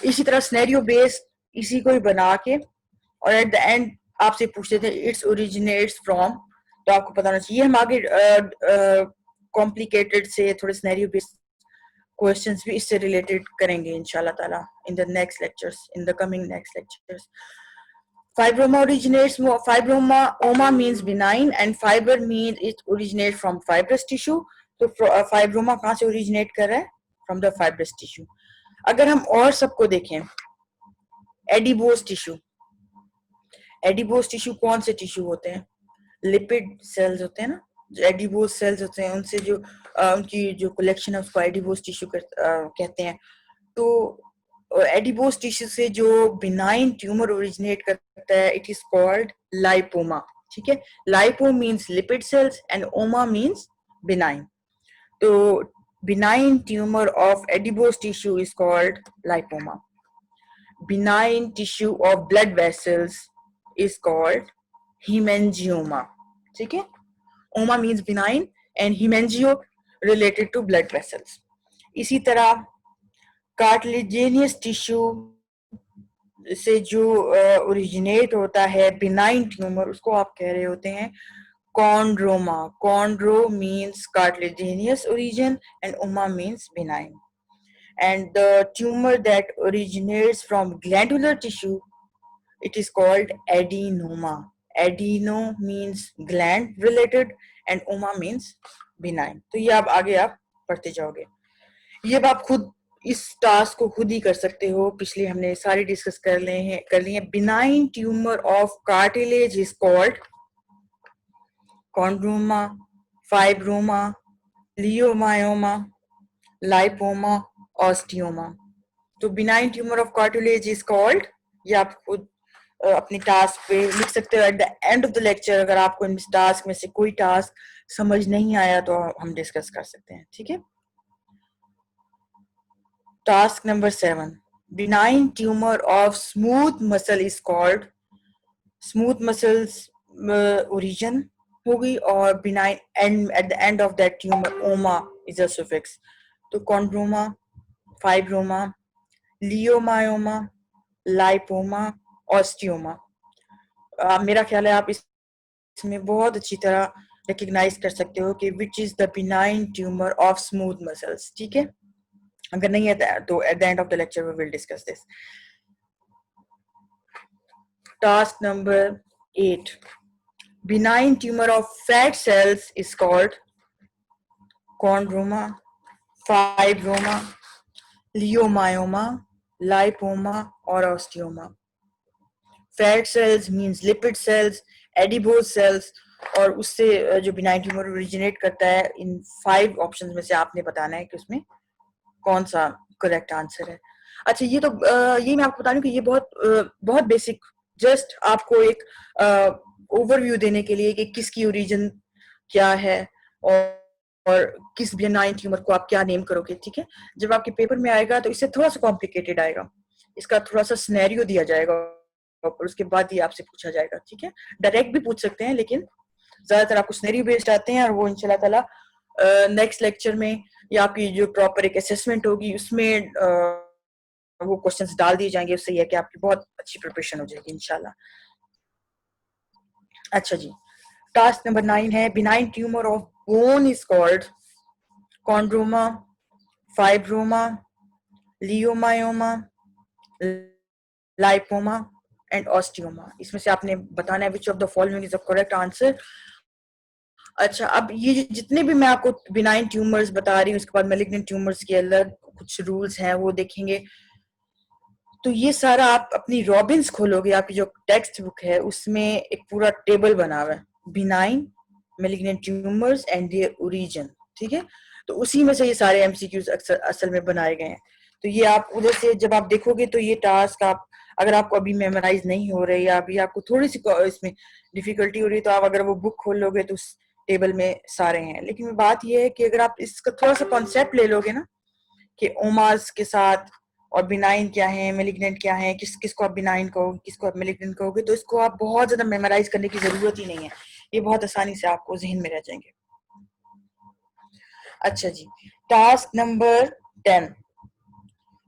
इसी तरह स्नेरियो बेस्ड इसी को ही बना के और एट द एंड आपसे पूछ लेते हैं इट्स ओरिजिनेट्स फ्रॉम, तो आपको पता होना चाहिए। हम आगे कॉम्प्लिकेटेड से थोड़े स्नेरियो बेस्ड क्वेश्चंस भी इससे रिलेटेड करेंगे इंशाल्लाह ताला इन the next lectures, in the coming next lectures. Fibroma originates, fibroma, oma means benign and fiber means it originates from fibrous tissue. तो फाइब्रोमा कहाँ से ओरिजिनेट कर रहा है? From the fibrous tissue. अगर हम और सबको देखें, एडिपोज टिश्यू, एडिपोज टिश्यू कौन से टिश्यू होते हैं? लिपिड सेल्स होते हैं ना, जो एडिपोज सेल्स होते हैं उनसे जो उनकी जो कलेक्शन है उसको एडिपोज टिश्यू कहते हैं। तो एडिपोज टिश्यू से जो बिनाइन ट्यूमर ओरिजिनेट करता है इट इज कॉल्ड लाइपोमा। ठीक है, lipo means lipid cells and oma means benign. तो benign tumour of adipose tissue is called lipoma. Benign tissue of blood vessels is called hemangioma. ठीक है, ओमा means benign and hemangio related to blood vessels. इसी तरह cartilaginous tissue से जो originate होता है बिनाइन ट्यूमर, उसको आप कह रहे होते हैं chondroma. Chondro means cartilaginous origin and ओमा means benign. And the tumor that originates from glandular tissue, it is called adenoma. Adeno means gland related and oma means benign. तो ये आप आगे आप पढ़ते जाओगे, ये आप खुद इस टास्क को खुद ही कर सकते हो। पिछले हमने सारे डिस्कस कर लिए हैं। Benign tumour of cartilage is called chondroma, fibroma, leiomyoma, lipoma, osteoma. तो benign tumour of cartilage is called, ये आप खुद अपनी टास्क पे लिख सकते हो at the end of the lecture. अगर आपको इन टास्क में से कोई टास्क समझ नहीं आया तो हम डिस्कस कर सकते हैं। ठीक है, task number 7, benign tumour of smooth muscle is called, smooth muscles origin होगी और benign and eight the end of that tumour ओमा इज अ सुफिक्स। तो chondroma, fibroma, leiomyoma, lipoma, osteoma. मेरा ख्याल है आप इसमें बहुत अच्छी तरह रिकग्नाइज कर सकते हो कि which is the benign tumour of smooth muscles. ठीक है, अगर नहीं है तो at the end of the lecture we will discuss this. Task number 8, benign tumour of fat cells is called chondroma, fibroma, leiomyoma, lipoma और osteoma. Fat cells means lipid cells, adipose cells, और उससे जो benign tumour originate करता है, इन 5 options में से आपने बताना है कि उसमें कौन सा करेक्ट आंसर है। अच्छा, ये तो ये मैं आपको बता दूं कि ये बहुत बेसिक, जस्ट आपको एक ओवरव्यू देने के लिए कि किसकी ओरिजिन क्या है और किस बिनाइन ट्यूमर को आप क्या नेम करोगे। ठीक है, जब आपके पेपर में आएगा तो इससे थोड़ा सा कॉम्प्लिकेटेड आएगा, इसका थोड़ा सा सिनेरियो दिया जाएगा और उसके बाद ही आपसे पूछा जाएगा। ठीक है, डायरेक्ट भी पूछ सकते हैं लेकिन ज्यादातर आपको सिनेरियो बेस्ड आते हैं और वो इंशाल्लाह ताला नेक्स्ट लेक्चर में या आपकी जो प्रॉपर एक असेसमेंट होगी उसमें वो क्वेश्चंस डाल दिए जाएंगे। उससे यह कि आपकी बहुत अच्छी प्रिपरेशन हो जाएगी इंशाल्लाह। अच्छा जी, टास्क नंबर 9 है benign tumour of bone is called chondroma, fibroma, leiomyoma, lipoma and osteoma. इसमें से आपने बताना है विच of the following is the correct answer. अच्छा, अब ये जितने भी मैं आपको बिनाइन ट्यूमर्स बता रही हूँ, उसके बाद मैलिग्नेंट ट्यूमर्स के अलग कुछ रूल्स हैं वो देखेंगे। तो ये सारा आप अपनी रॉबिन्स खोलोगे, आपकी जो टेक्स्ट बुक है उसमें एक पूरा टेबल बना हुआ है, benign, malignant tumours and their origin. ठीक है, तो उसी में से ये सारे एमसीक्यूज असल में बनाए गए हैं। तो ये आप उधर से जब आप देखोगे तो ये टास्क आप, अगर आपको अभी मेमोराइज नहीं हो रही या अभी आपको थोड़ी सी इसमें डिफिकल्टी हो रही है, तो आप अगर वो बुक खोल लोगे तो टेबल में सारे हैं। लेकिन बात यह है कि अगर आप इसका थोड़ा सा कॉन्सेप्ट ले लोगे ना कि ओमास के साथ और बिनाइन क्या है, मेलिग्नेंट क्या है, किसको आप बिनाइन कहोगे, किसको आप मेलिग्नेंट कहोगे, तो इसको आप बहुत ज्यादा मेमोराइज करने की जरूरत ही नहीं है, ये बहुत आसानी से आपको जहन में रह जाएंगे। अच्छा जी, टास्क नंबर 10।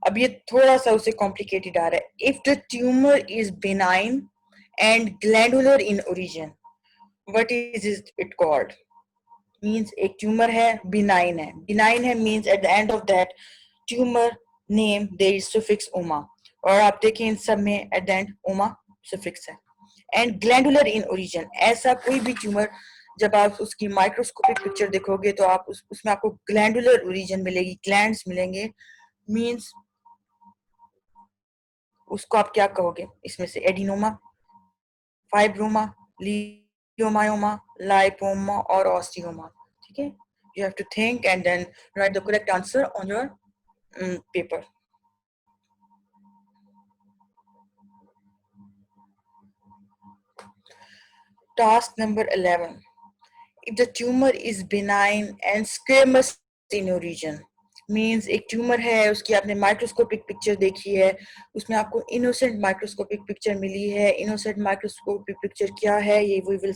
अब ये थोड़ा सा उसे कॉम्प्लिकेटेड आ रहा है। If the tumour is benign and glandular in origin, what is it called? Means एक ट्यूमर है, बिनाइन है, बिनाइन है means at the end of that tumour name there is suffix oma, और आप देखें इन सब में at the end oma suffix है। एंड ग्लैंडुलर इन ओरिजिन, ऐसा कोई भी ट्यूमर जब आप उसकी माइक्रोस्कोपिक पिक्चर देखोगे तो आप उसमें आपको ग्लैंडुलर ओरिजिन मिलेगी, ग्लैंड्स मिलेंगे। मीन्स उसको आप क्या कहोगे इसमें से? एडिनोमा, फाइब्रोमा, लियोमायोमा, लाइपोमा और ऑस्टियोमा। ठीक है, you have to think and then write the correct answer on your paper. Task number 11. If the tumor is benign and squamous in origin, means एक ट्यूमर है, उसकी आपने microscopic picture देखी है, उसमें आपको इनोसेंट माइक्रोस्कोपिक पिक्चर मिली है। Innocent microscopic picture क्या है, ये we will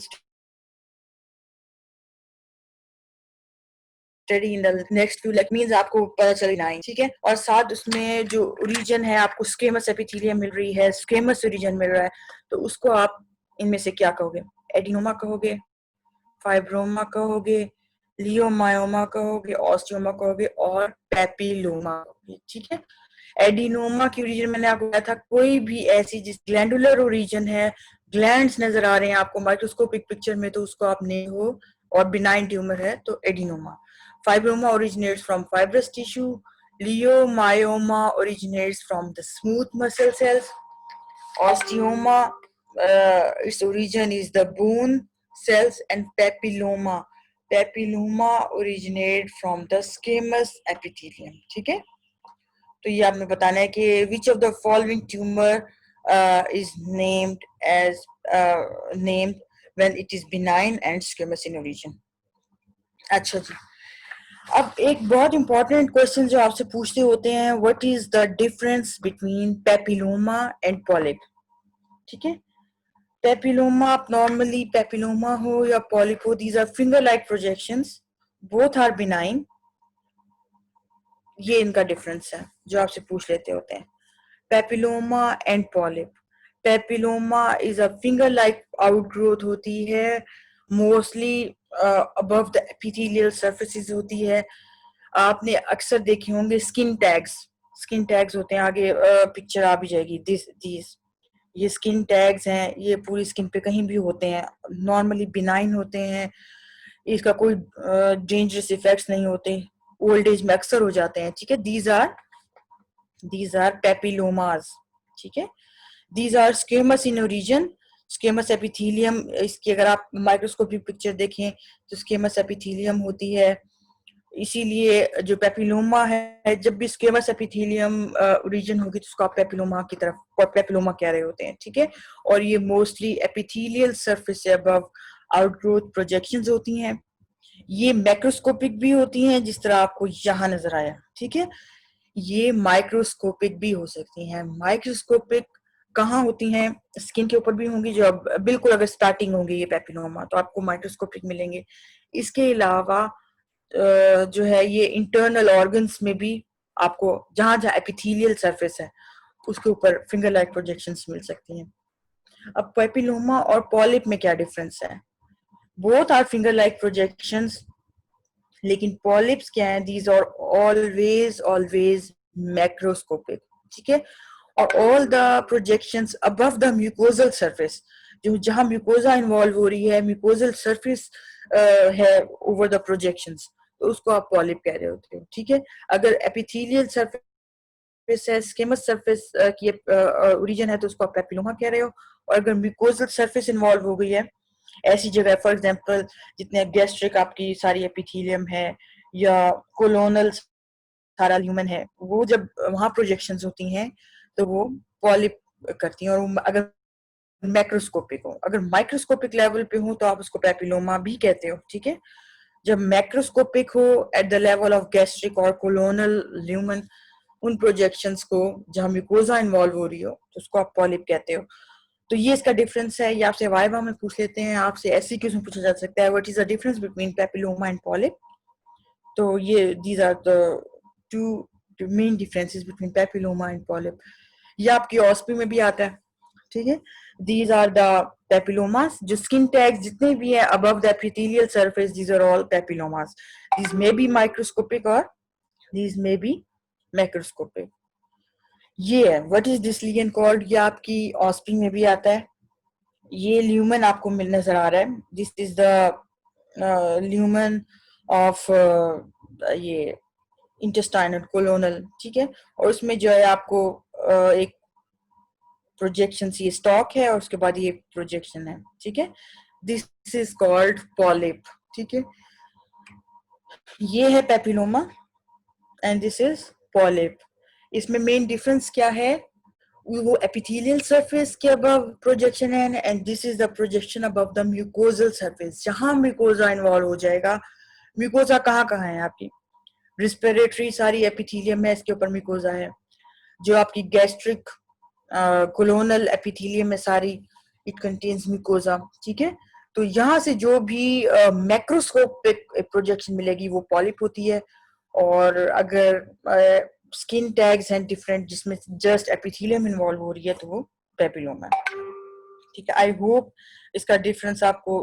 study in the next few lecture. Means आपको पता चल ना, ठीक है। और साथ उसमें जो ओरिजिन है आपको स्क्वेमस एपिथेलियम मिल रही है, स्क्वेमस ओरिजिन मिल रहा है, तो उसको आप इनमें से क्या कहोगे? एडिनोमा कहोगे, फाइब्रोमा कहोगे, लियोमायोमा कहोगे, ऑस्टियोमा कहोगे और पेपिलोमा कहोगे। ठीक है, एडिनोमा की ओरिजिन मैंने आपको बताया था, कोई भी ऐसी जिस ग्लैंडुलर ओरिजिन है, ग्लैंड्स नजर आ रहे हैं आपको माइक्रोस्कोपिक पिक्चर में, तो उसको आप नहीं हो, और बिनाइन ट्यूमर है तो adenoma. Fibroma originates from fibrous tissue. Leiomyoma originates from the smooth muscle cells. Osteoma, its origin is the bone cells, and papilloma originate from the squamous epithelium. ठीक है, तो ये आपने बताना है कि which of the following tumor is named when it is benign and squamous in origin. अच्छा जी, अब एक बहुत इंपॉर्टेंट क्वेश्चन जो आपसे पूछते होते हैं, what is the difference between papilloma and polyp? ठीक है, पेपिलोमा, आप नॉर्मली पेपिलोमा हो या पॉलिप हो, these are finger like projections, both are benign. ये इनका डिफरेंस है जो आपसे पूछ लेते होते हैं, papilloma and polyp. Papilloma is a finger like outgrowth होती है, mostly above the epithelial surfaces होती है। आपने अक्सर देखे होंगे स्किन टैग्स, स्किन टैग्स होते हैं, आगे पिक्चर आ भी जाएगी, दिस ये स्किन टैग्स हैं, ये पूरी स्किन पे कहीं भी होते हैं, नॉर्मली बिनाइन होते हैं, इसका कोई डेंजरस इफेक्ट्स नहीं होते, ओल्ड एज में अक्सर हो जाते हैं। ठीक है, दीज आर पेपिलोमास। ठीक है, these are squamous in origin, squamous epithelium, इसकी अगर आप माइक्रोस्कोपिक पिक्चर देखें तो स्क्वेमस एपिथेलियम होती है। इसीलिए जो पेपिलोमा है, जब भी स्क्वेमस एपिथेलियम ओरिजिन होगी तो उसको आप पेपिलोमा की तरफ पेपिलोमा कह रहे होते हैं। ठीक है, और ये मोस्टली एपिथेलियल सरफेस से अबव आउटग्रोथ प्रोजेक्शंस होती हैं। ये मैक्रोस्कोपिक भी होती हैं जिस तरह आपको यहाँ नजर आया। ठीक है, ये माइक्रोस्कोपिक भी हो सकती हैं। माइक्रोस्कोपिक कहाँ होती हैं? स्किन के ऊपर भी होंगी, जो अब बिल्कुल अगर स्टार्टिंग होंगी ये पेपिलोमा तो आपको माइक्रोस्कोपिक मिलेंगे। इसके अलावा जो है ये इंटरनल ऑर्गन्स में भी आपको जहां जहां एपिथेलियल सरफेस है उसके ऊपर फिंगर लाइक प्रोजेक्शंस मिल सकती हैं। अब पेपिलोमा और पॉलिप में क्या डिफरेंस है? Both are finger like projections, लेकिन पॉलिप्स क्या है? These are always macroscopic. ठीक है, और all the projections above the mucosal surface, जो जहां म्यूकोजा इन्वॉल्व हो रही है, म्यूकोजल सरफेस है ओवर द प्रोजेक्शंस, तो उसको आप पॉलिप कह रहे होते हो। ठीक है, अगर एपिथेलियल सरफेस है, स्केमस सरफेस की ओरिजिन है तो उसको आप पेपिलोमा कह रहे हो। और अगर म्यूकोजल सरफेस इन्वॉल्व हो गई है ऐसी जगह, फॉर एग्जांपल जितने गैस्ट्रिक आपकी सारी एपिथेलियम है या कोलोनल सारा ह्यूमन है, वो जब वहां प्रोजेक्शंस होती हैं तो वो पॉलिप करती हैं। और अगर मैक्रोस्कोपिक हो। अगर माइक्रोस्कोपिक लेवल पे हो तो आप उसको पेपिलोमा भी कहते हो, ठीक है। जब मैक्रोस्कोपिक हो at the level of gastric और कोलोनल ल्यूमन, उन प्रोजेक्शंस को जहां म्यूकोजा इन्वॉल्व हो रही हो तो उसको आप पॉलिप कहते हो। तो ये इसका डिफरेंस है। ये आपसे वाइवा में पूछ लेते हैं, आपसे एससीक्यूज में पूछा जा सकता है, what is the difference between papilloma and polyp. तो ये these are the two main differences between papilloma and polyp. ये आपकी ऑस्पी में भी आता है, ठीक है। दीज आर द पेपिलोमास, जो स्किन टैग्स जितने भी है above the epithelial surface, these are all papillomas. These may be microscopic और दीज मे बी मैक्रोस्कोपिक। ये है what is this lesion called, ये आपकी ऑस्पी में भी आता है। ये ल्यूमन आपको मिल नजर आ रहा है, this is the lumen of ये इंटेस्टाइनल कोलोनल, ठीक है। और उसमें जो है आपको एक प्रोजेक्शन, ये स्टॉक है और उसके बाद ये प्रोजेक्शन है, ठीक है। दिस इज कॉल्ड पॉलिप, ठीक है। ये है papilloma and this is polyp. इसमें मेन डिफरेंस क्या है, वो एपिथेलियल सरफेस के अबव प्रोजेक्शन है and this is the projection above the mucosal surface, जहां म्यूकोजा इन्वॉल्व हो जाएगा। म्यूकोजा कहाँ है आपकी, रिस्पिरेटरी सारी एपिथेलियम में इसके ऊपर म्यूकोजा है। जो आपकी गैस्ट्रिक कोलोनल एपिथेलियम में सारी इट कंटेन्स म्यूकोजा, ठीक है। तो यहाँ से जो भी मैक्रोस्कोपिक प्रोजेक्शन मिलेगी वो पॉलिप होती है। और अगर स्किन टैग्स हैं डिफरेंट जिसमें जस्ट एपिथेलियम इन्वॉल्व हो रही है तो वो पेपिलोमा है, ठीक है। आई होप इसका डिफरेंस आपको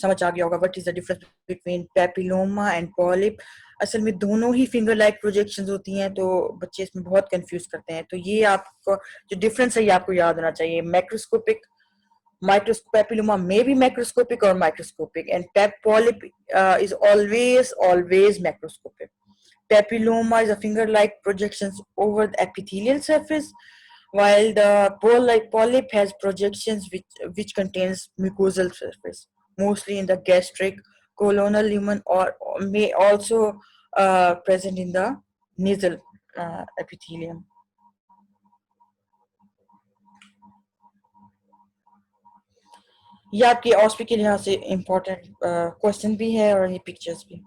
समझ आ गया होगा, what is the difference between papilloma and polyp. असल में दोनों ही फिंगर लाइक प्रोजेक्शंस होती हैं, तो बच्चे इसमें बहुत कंफ्यूज करते हैं। तो ये आपको जो डिफरेंस है ये आपको याद होना चाहिए। Macroscopic, papilloma may be macroscopic or microscopic, and polyp is always macroscopic. Papilloma is a finger-like projections over the epithelial surface, while the polyp has projections which contains mucosal surface, mostly in the gastric, colonal lumen, or may also present in the nasal epithelium. ये आपके ऑस्पी के लिहाज से important question भी है और ये pictures भी।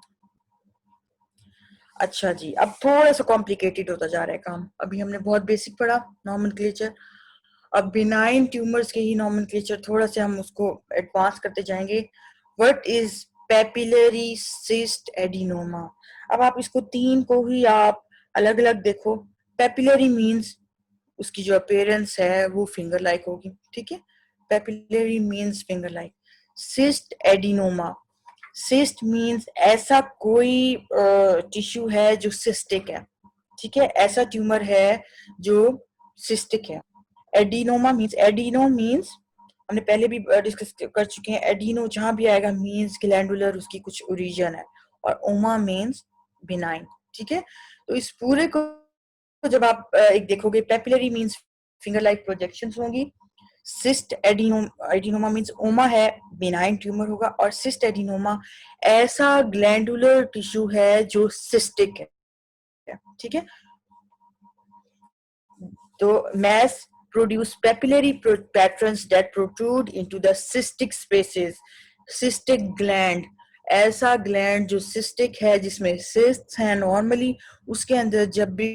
अच्छा जी, अब थोड़ा सा कॉम्प्लिकेटेड होता जा रहा है काम। अभी हमने बहुत बेसिक पढ़ा नॉमेनक्लेचर, अब बिनाइन ट्यूमर्स के ही नॉमेनक्लेचर थोड़ा सा हम उसको एडवांस करते जाएंगे। What is papillary cyst adenoma. अब आप इसको तीन को ही आप अलग अलग देखो। पेपिलरी मींस उसकी जो अपीयरेंस है वो फिंगर लाइक होगी, ठीक है। Papillary means finger like. Cyst adenoma, cyst means ऐसा कोई टिश्यू है जो सिस्टिक है, ठीक है। ऐसा ट्यूमर है जो सिस्टिक है। एडिनोमा मींस, एडिनो मींस हमने पहले भी डिस्कस कर चुके हैं, एडिनो जहां भी आएगा मींस ग्लैंडुलर उसकी कुछ ओरिजिन है, और ओमा मींस बिनाइन, ठीक है। तो इस पूरे को जब आप एक देखोगे, papillary means finger like projections होंगी, सिस्ट एडिनोमा मींस ओमा है, बिनाइन ट्यूमर होगा, और सिस्ट एडिनोमा ऐसा ग्लैंडुलर टिश्यू है जो सिस्टिक है, ठीक है। तो mass produce papillary patterns that protrude into the cystic spaces. Cystic gland, ऐसा ग्लैंड जो सिस्टिक है जिसमें सिस्ट्स हैं नॉर्मली, उसके अंदर जब भी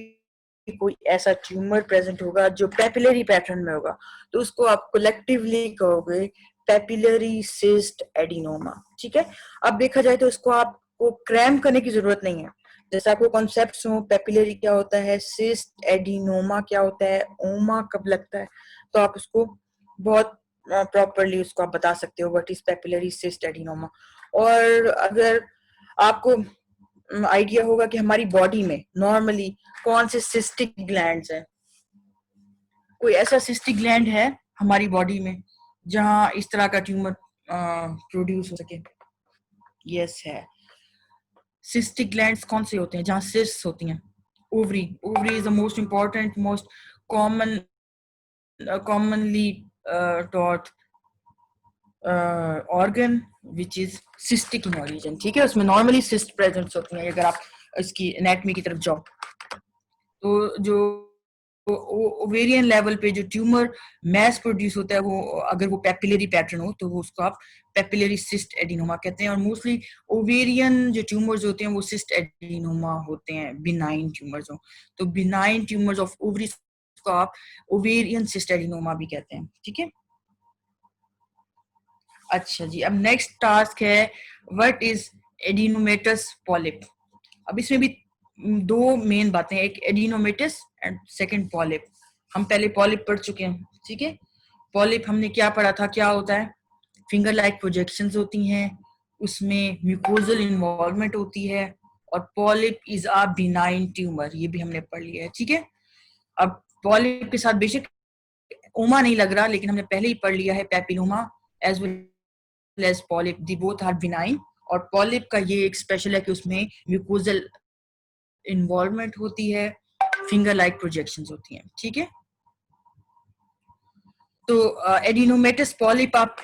कोई ऐसा ट्यूमर प्रेजेंट होगा जो पेपिलरी पैटर्न में होगा तो उसको आप कलेक्टिवली कहोगे पेपिलरी सिस्ट एडिनोमा, ठीक है। अब देखा जाए तो इसको आपको क्रैम करने की जरूरत नहीं है। जैसे आपको कॉन्सेप्ट्स हो, पेपिलरी क्या होता है, सिस्ट एडिनोमा क्या होता है, ओमा कब लगता है, तो आप उसको बहुत प्रॉपरली उसको आप बता सकते हो what is papillary cyst adenoma. और अगर आपको आइडिया होगा कि हमारी बॉडी में नॉर्मली कौन से सिस्टिक ग्लैंड्स हैं, कोई ऐसा सिस्टिक ग्लैंड है हमारी बॉडी में जहां इस तरह का ट्यूमर प्रोड्यूस हो सके? यस है। सिस्टिक ग्लैंड्स कौन से होते हैं जहां सिस्ट होती हैं? Ovary, ovary is the most important, most commonly taught organ which is cystic in origin, ठीक है। उसमें नॉर्मली सिस्ट प्रेजेंट होती हैं। अगर आप इसकी एनाटॉमी की तरफ जाओ तो जो ओवेरियन लेवल पे जो ट्यूमर मैस प्रोड्यूस होता है, वो अगर वो पेपिलरी पैटर्न हो तो वो उसको आप पेपिलरी सिस्ट एडिनोमा कहते हैं। और मोस्टली ओवेरियन जो ट्यूमर्स होते हैं वो सिस्ट एडिनोमा होते हैं, बिनाइन ट्यूमर्स हो तो बिनाइन ट्यूमर्स ऑफ ओवरी को आप ओवेरियन सिस्ट एडिनोमा भी कहते हैं। ठीक है, अच्छा जी, अब नेक्स्ट टास्क है व्हाट इज एडिनोमेटस पॉलिप। अब इसमें भी दो मेन बातें हैं, एक एडिनोमेटस एंड सेकंड पॉलिप। हम पहले पॉलिप पढ़ चुके हैं। ठीक है, पॉलिप हमने क्या पढ़ा था, क्या होता है, फिंगर लाइक प्रोजेक्शंस होती हैं, उसमें म्यूकोजल इन्वॉल्वमेंट होती है, और polyp is a benign tumour, ये भी हमने पढ़ लिया है। ठीक है, अब पॉलिप के साथ बेशक ओमा नहीं लग रहा, लेकिन हमने पहले ही पढ़ लिया है papilloma as well as polyp, the both are benign. और पॉलिप का ये एक स्पेशल है कि उसमें म्यूकोजल इन्वॉल्वमेंट होती है, फिंगर लाइक प्रोजेक्शंस होती हैं। ठीक है, तो एडिनोमेटस पॉलिप आप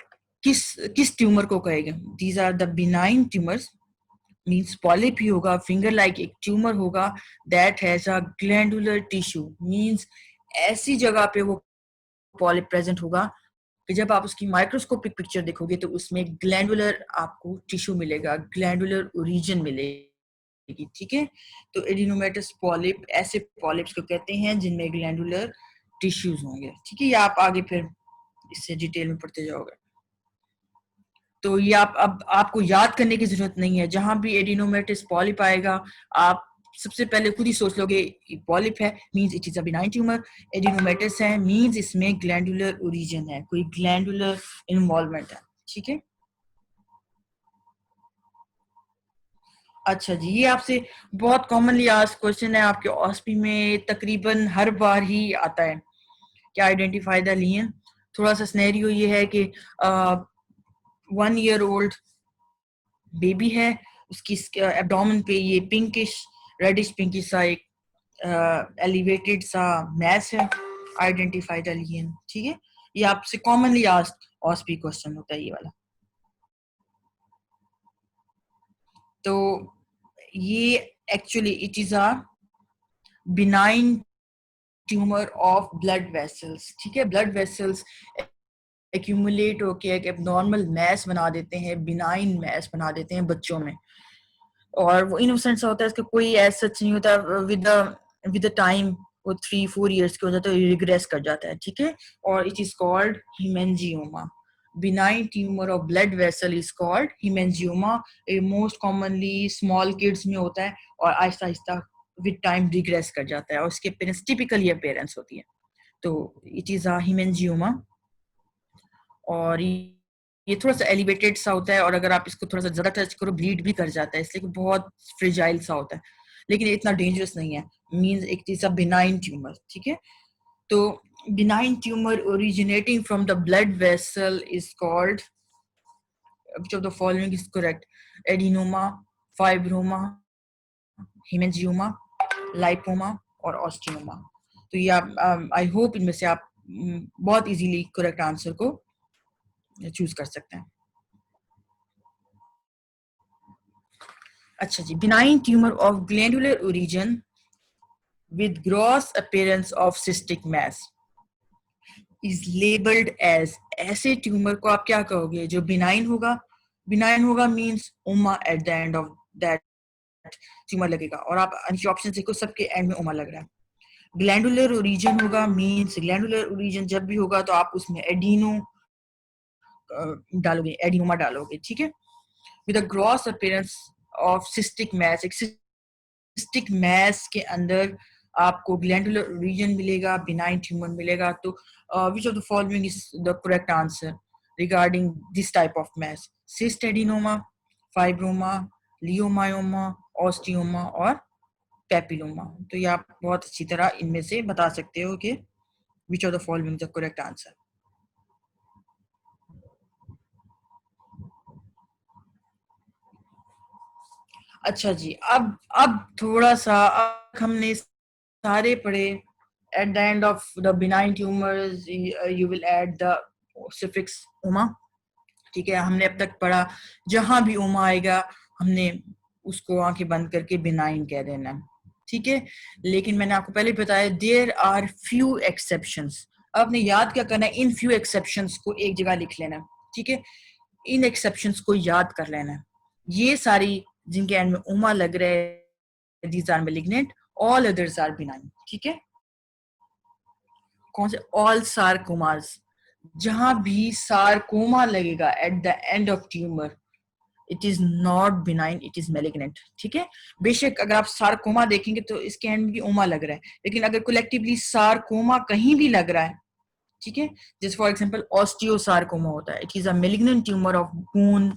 किस किस ट्यूमर को कहेंगे, these are the benign tumours, means polyp ही होगा, फिंगर लाइक एक ट्यूमर होगा that has a glandular tissue, means ऐसी जगह पे वो पॉलिप प्रेजेंट होगा कि जब आप उसकी माइक्रोस्कोपिक पिक्चर देखोगे तो उसमें ग्लैंडुलर आपको टिश्यू मिलेगा, ग्लैंडुलर ओरिजिन मिलेगी। ठीक है, तो एडिनोमेटस पॉलिप ऐसे पॉलिप्स को कहते हैं जिनमें ग्लैंडुलर टिश्यूज होंगे। ठीक है, ये आप आगे फिर इससे डिटेल में पढ़ते जाओगे। तो ये आप अब आपको याद करने की जरूरत नहीं है, जहां भी एडिनोमेटस पॉलिप आएगा आप सबसे पहले खुद ही सोच लोगे पॉलिप है means it is a benign tumour, adenomatous है मींस इसमें ग्लैंडुलर ओरिजिन है, कोई ग्लैंडुलर इन्वॉल्वमेंट है। ठीक है, अच्छा जी, ये आपसे बहुत कॉमनली आस्क्ड क्वेश्चन है, आपके ऑस्पी में तकरीबन हर बार ही आता है, क्या आइडेंटिफाई द लीन। थोड़ा सा सिनेरियो ये है कि 1 year old बेबी है, उसकी एब्डोमेन पे ये पिंकिश रेडिश पिंकिश सा एक एलिवेटेड सा मैस है, आइडेंटिफाई द लीन। ठीक है, ये आपसे कॉमनली आस्क्ड ऑस्पी क्वेश्चन होता है ये वाला। तो ये actually it is a benign tumour of blood vessels. ठीक है, ब्लड वेसल्स एक्यूमुलेट होके एक एबनॉर्मल मैस बना देते हैं, बिनाइन मैस बना देते हैं बच्चों में, और वो इनोसेंट सा होता है, इसका कोई एज सच नहीं होता, विद द टाइम वो 3-4 years के हो जाता है, रिग्रेस कर जाता है। ठीक है, और it is called haemangioma, benign tumour of blood vessel is called haemangioma. Most commonly small kids में होता है और Aahista Aahista with time regret कर जाता है, और उसके पेरेंट्स टिपिकल ये पेरेंट्स होती है, तो इट इज अ हिमेंजियोमा। और ये थोड़ा सा एलिवेटेड सा होता है, और अगर आप इसको थोड़ा सा ज्यादा टच करो ब्लीड भी कर जाता है, इसलिए बहुत फ्रिजाइल सा होता है, लेकिन इतना डेंजरस नहीं है, means it is a benign tumour. ठीक है, तो benign tumour originating from the blood vessel is called, which of the following is correct, adenoma, fibroma, haemangioma, lipoma और ऑस्टियोमा। तो ये आप आई होप इनमें से आप बहुत इजीली करेक्ट आंसर को चूज कर सकते हैं। अच्छा जी, benign tumour of glandular origin with gross appearance of cystic mass is labelled as, ऐसे ट्यूमर को आप क्या कहोगे जो बिनाइन होगा, बिनाइन होगा means Uma eight the end of that tumour लगेगा, और आप ऑप्शन देखो सबके एंड में उमा लग रहा है। ग्लैंडुलर ओरिजिन होगा मींस ग्लैंडुलर ओरिजिन जब भी होगा तो आप उसमें एडिनो डालोगे, एडिनोमा डालोगे। ठीक है, with a gross appearance of cystic mass, एक सिस्टिक मैस के अंदर आपको ग्लैंडुलर रीजन मिलेगा, बिनाइन ट्यूमर मिलेगा। तो which of the following is the correct answer regarding this type of mass, cyst adenoma, fibroma, leiomyoma, osteoma और papilloma. तो ये आप बहुत अच्छी तरह इनमें से बता सकते हो कि विच of the following the correct answer. अच्छा जी, अब थोड़ा सा, अब हमने सारे पढ़े, at the end of the benign tumors you will add the suffix uma। ठीक है, हमने अब तक पढ़ा जहां भी उमा आएगा हमने उसको आंखें बंद करके बिनाइन कह देना। ठीक है। लेकिन मैंने आपको पहले बताया देयर आर फ्यू एक्सेप्शंस। आपने याद क्या करना है, इन फ्यू एक्सेप्शंस को एक जगह लिख लेना है, ठीक है। इन एक्सेप्शंस को याद कर लेना है। ये सारी जिनके एंड में उमा लग रहा है, these are malignant, all others are benign, ठीक है। कौन से? ऑल सारकोमास, जहां भी सारकोमा लगेगा eight the end of tumour, it is not benign, it is malignant, ठीक है। बेशक अगर आप सारकोमा देखेंगे तो इसके एंड में भी ओमा लग रहा है, लेकिन अगर कलेक्टिवली सारकोमा कहीं भी लग रहा है, ठीक है, जैसे फॉर एग्जांपल ऑस्टियोसारकोमा होता है, it is a malignant tumour of bone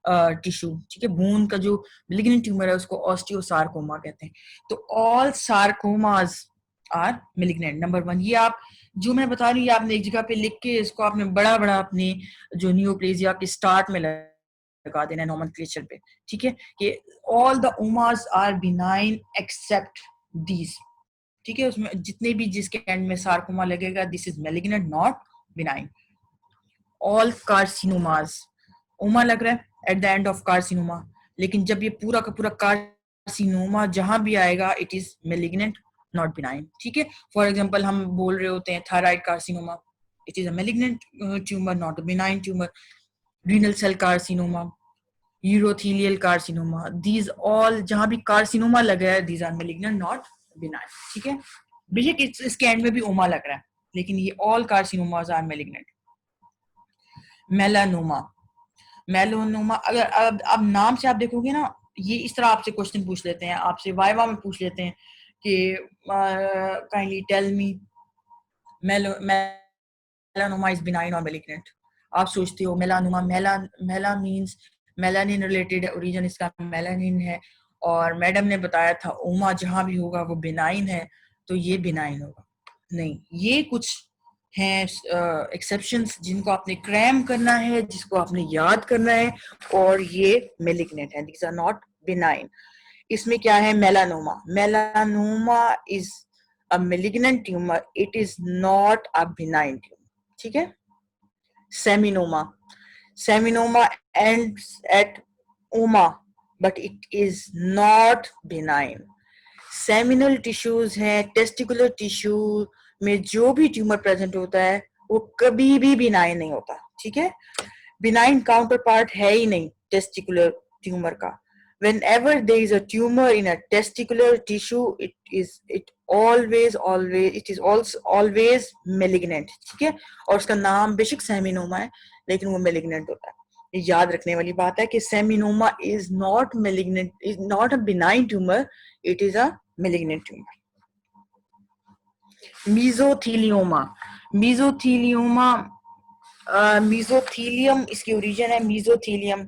tissue, ठीक है। बोन का जो मेलिग्नेंट ट्यूमर है उसको ऑस्टियोसारकोमा कहते हैं। तो all sarcomas are malignant, number one. ये आप जो मैं बता रही हूँ, ये आपने एक जगह पे लिख के इसको आपने बड़ा बड़ा अपने जो नियोप्लेजिया के स्टार्ट में लगा देना नोमेनक्लेचर पे, ठीक है, कि all the omas are benign except these, ठीक है। उसमें जितने भी जिसके एंड में सारकोमा लगेगा, this is malignant not benign. All carcinomas, Uma लग रहा है at the end of carcinoma, लेकिन जब ये पूरा का पूरा कार्सिनोमा जहां भी आएगा, it is malignant not benign, ठीक है। फॉर एग्जांपल हम बोल रहे होते हैं thyroid carcinoma, it is a malignant tumour not a benign tumour. Renal cell carcinoma, urothelial carcinoma, these all जहां भी कार्सिनोमा लग रहा है, these are malignant not benign, ठीक है। बेशक इसके एंड में भी ओमा लग रहा है, लेकिन ये all carcinomas are malignant. Melanoma, melanoma अगर अब नाम से आप देखोगे ना, ये इस तरह आपसे क्वेश्चन पूछ लेते हैं, आपसे वाइवा में पूछ लेते हैं कि kindly tell me melanoma is benign और मेलिग्नेंट। आप सोचते हो melanoma, mela means melanin related origin, इसका मेलानिन है, और मैडम ने बताया था ओमा जहां भी होगा वो बिनाइन है, तो ये बिनाइन होगा। नहीं, ये कुछ हैं एक्सेप्शंस जिनको आपने क्रैम करना है, जिसको आपने याद करना है, और ये मेलिग्नेंट है, दीज आर नॉट बिनाइन। इसमें क्या है? Melanoma, melanoma is a malignant tumour, it is not a benign tumour, ठीक है। Seminoma, seminoma ends at oma but it is not benign. Seminal tissues हैं, टेस्टिकुलर टिश्यू में जो भी ट्यूमर प्रेजेंट होता है वो कभी भी बिनाइन नहीं होता, ठीक है। बिनाइन काउंटर पार्ट है ही नहीं टेस्टिकुलर ट्यूमर का। whenever there is a tumor in a testicular tissue, it is also always malignant, ठीक है। और उसका नाम बेशक सेमिनोमा है, लेकिन वो मेलिग्नेंट होता है। ये याद रखने वाली बात है कि seminoma is not malignant, is not a benign tumour, it is a malignant tumour. Mesothelioma, mesothelioma, mesothelium इसकी ओरिजिन है, मीजोथीलियम,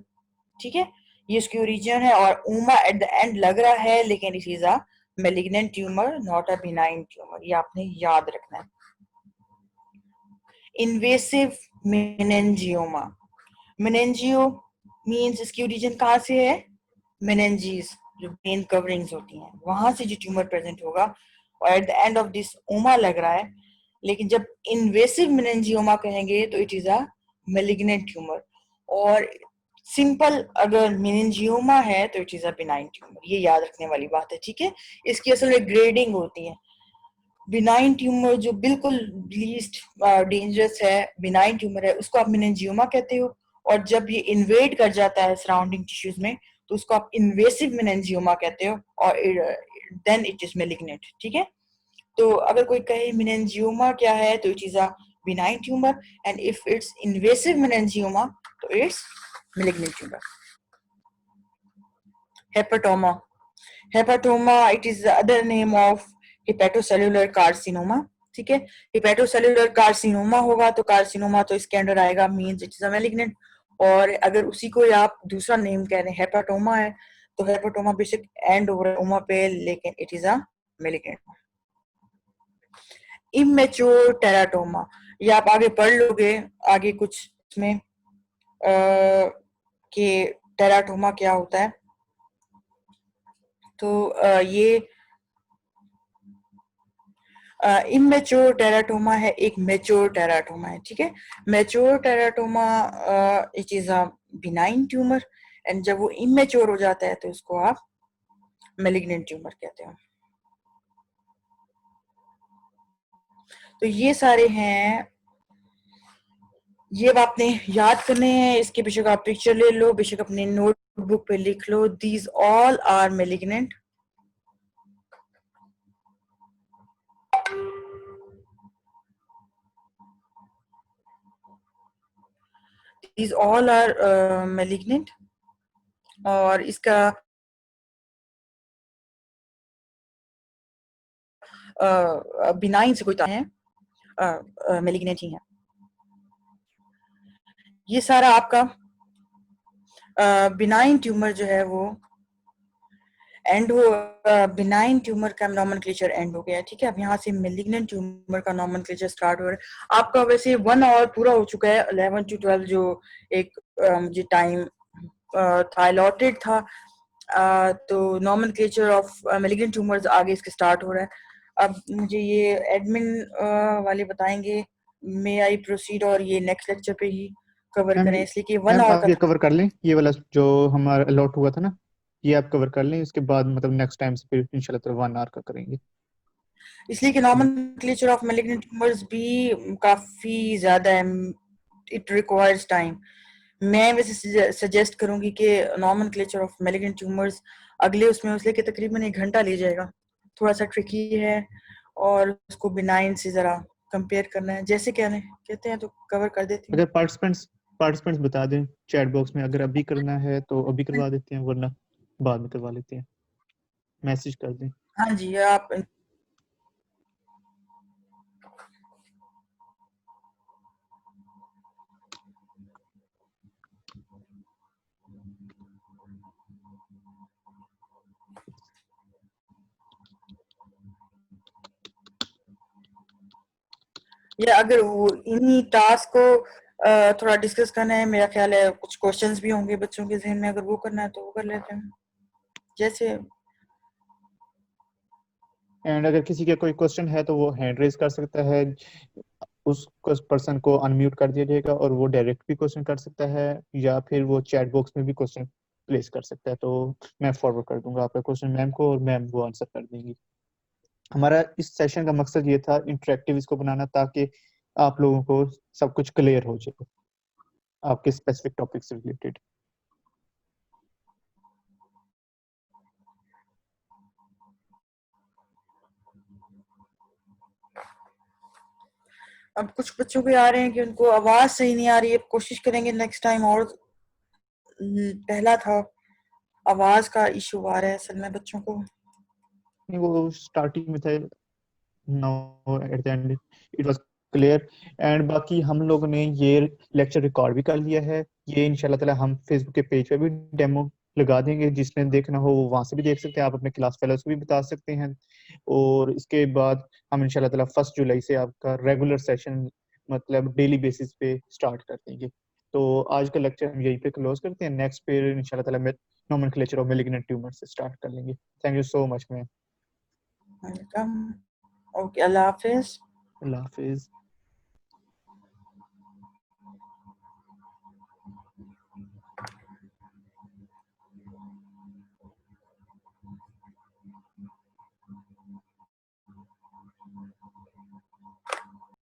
ठीक है, ये इसकी ओरिजिन है, और उमा एट द एंड लग रहा है, लेकिन it is a malignant tumour not a benign tumour, ये आपने याद रखना है। इन्वेसिव मेनेंजियोमा, मेनेंजियो मींस इसकी ओरिजिन कहाँ से है? मेनेंजीज, जो ब्रेन कवरिंग्स होती हैं वहां से जो ट्यूमर प्रेजेंट होगा, और eight the end of this ओमा लग रहा है, लेकिन जब इन्वेसिव मेनेंजियोमा कहेंगे तो it is a malignant tumour. और सिंपल अगर मेनिंजियोमा है तो it is a benign tumour, ये याद रखने वाली बात है, ठीक है। इसकी असल में ग्रेडिंग होती है। बिनाइन ट्यूमर जो बिल्कुल लीस्ट डेंजरस है, बिनाइन ट्यूमर है, उसको आप मेनिंजियोमा कहते हो, और जब ये इन्वेड कर जाता है सराउंडिंग टिश्यूज में तो उसको आप इन्वेसिव मेनिंजियोमा कहते हो, और देन इट इज मेलिग्नेंट, ठीक है। तो अगर कोई कहे मेनिंजियोमा क्या है तो it is a benign tumour, and if it's invasive meningioma तो it's malignant tumor. Hepatoma, hepatoma, it is the other name of hepatocellular carcinoma, ठीक है। hepatocellular carcinoma होगा तो carcinoma तो इसके अंदर आएगा, means it is a malignant। और अगर उसी को आप दूसरा नेम कह रहे हैं हेपाटोमा है, तो हेपाटोमा बेशक एंड ओवर ओमा पे, लेकिन it is a malignant. Immature teratoma, ये आप आगे पढ़ लोगे, आगे कुछ इसमें कि टेराटोमा क्या होता है। तो ये इमेच्योर टेराटोमा है, एक मेच्योर टेराटोमा है, ठीक है। Mature teratoma it is a benign tumour, and जब वो इमेच्योर हो जाता है तो उसको आप मेलिग्नेंट ट्यूमर कहते हो। तो ये सारे हैं, ये अब आपने याद करने हैं। इसके बेशक आप पिक्चर ले लो, बेशक अपने नोटबुक पे लिख लो, these all are malignant. These all are malignant. और इसका बिनाइन से कोई है, मेलिग्नेंट ही है। ये सारा आपका बिनाइन ट्यूमर जो है वो एंड हो, बिनाइन ट्यूमर का नॉमेनक्लेचर एंड हो गया है, ठीक है। अब यहाँ से मेलिग्नेंट ट्यूमर का नॉमेनक्लेचर स्टार्ट हो रहा है। आपका वैसे 1 आवर पूरा हो चुका है, 11 to 12 जो एक मुझे टाइम था अलॉटेड था। तो नॉमेनक्लेचर ऑफ मेलिग्नेंट ट्यूमर्स आगे इसके स्टार्ट हो रहा है। अब मुझे ये एडमिन वाले बताएंगे, मे आई प्रोसीड, और ये नेक्स्ट लेक्चर पे ही कवर मैम करें, इसलिए कि 1 मैम आवर आप का ये था। कवर कर लें, ये वाला जो हमारा अलॉट हुआ था ना, ये आप कवर कर लें। इसके बाद मतलब नेक्स्ट टाइम से फिर इंशाल्लाह तो 1 आवर का करेंगे। इसलिए कि नॉमेनक्लेचर ऑफ मैलिग्नेंट ट्यूमर्स भी काफी ज्यादा है, इट रिक्वायर्स टाइम। मैं वैसे सजेस्ट करूंगी कि नॉमेनक्लेचर ऑफ मैलिग्नेंट ट्यूमर्स अगले उसमें उस लेके तकरीबन 1 घंटा ले जाएगा, थोड़ा सा ट्रिकी है, और उसको बिनाइन से जरा कंपेयर करना है। जैसे कहते हैं तो कवर कर देती हूँ। अगर पार्टिसिपेंट्स बता दें चैट बॉक्स में, अगर अभी करना है तो अभी करवा देते हैं, वरना बाद में करवा लेते हैं, मैसेज कर दें। हाँ जी, आप या अगर वो इन्हीं टास्क को थोड़ा डिस्कस करना है, मेरा ख्याल है कुछ क्वेश्चंस भी होंगे बच्चों के जहन में, अगर वो करना है तो वो कर लेते हैं। जैसे एंड अगर किसी का कोई क्वेश्चन है तो वो हैंड रेज कर सकता है, उस पर्सन को अनम्यूट कर दिया जाएगा और वो डायरेक्ट भी क्वेश्चन कर सकता है, या फिर वो चैट बॉक्स में भी क्वेश्चन प्लेस कर सकता है। तो मैं फॉरवर्ड कर दूंगा आपका क्वेश्चन मैम को, और मैम वो आंसर कर देंगी। हमारा इस सेशन का मकसद ये था इंटरेक्टिव इसको बनाना, ताकि आप लोगों को सब कुछ क्लियर हो जाए आपके स्पेसिफिक टॉपिक से रिलेटेड। अब कुछ बच्चों के आ रहे हैं कि उनको आवाज सही नहीं आ रही है, कोशिश करेंगे नेक्स्ट टाइम। और पहला था आवाज का इशू आ रहा है असल में बच्चों को। वो स्टार्टिंग में था, now at the and it was clear. And बाकी हम लोगों ने ये लेक्चर रिकॉर्ड भी कर लिया है, ये इंशाल्लाह ताला हम फेसबुक के पेज पे भी डेमो लगा देंगे, जिसने देखना हो वो वहां से भी देख सकते हैं, आप अपने क्लास फेलोज को भी बता सकते हैं। और इसके बाद हम इंशाल्लाह ताला 1 जुलाई से आपका रेगुलर सेशन मतलब डेली बेसिस पे स्टार्ट कर देंगे। तो आज का लेक्चर हम यहीं पे क्लोज करते हैं, नेक्स्ट पे इंशाल्लाह ताला नोमेनक्लेचर ऑफ मैलिग्नेंट ट्यूमर से स्टार्ट कर लेंगे। Thank you so much ma'am. Welcome. Okay, Allah Hafiz. Allah Hafiz.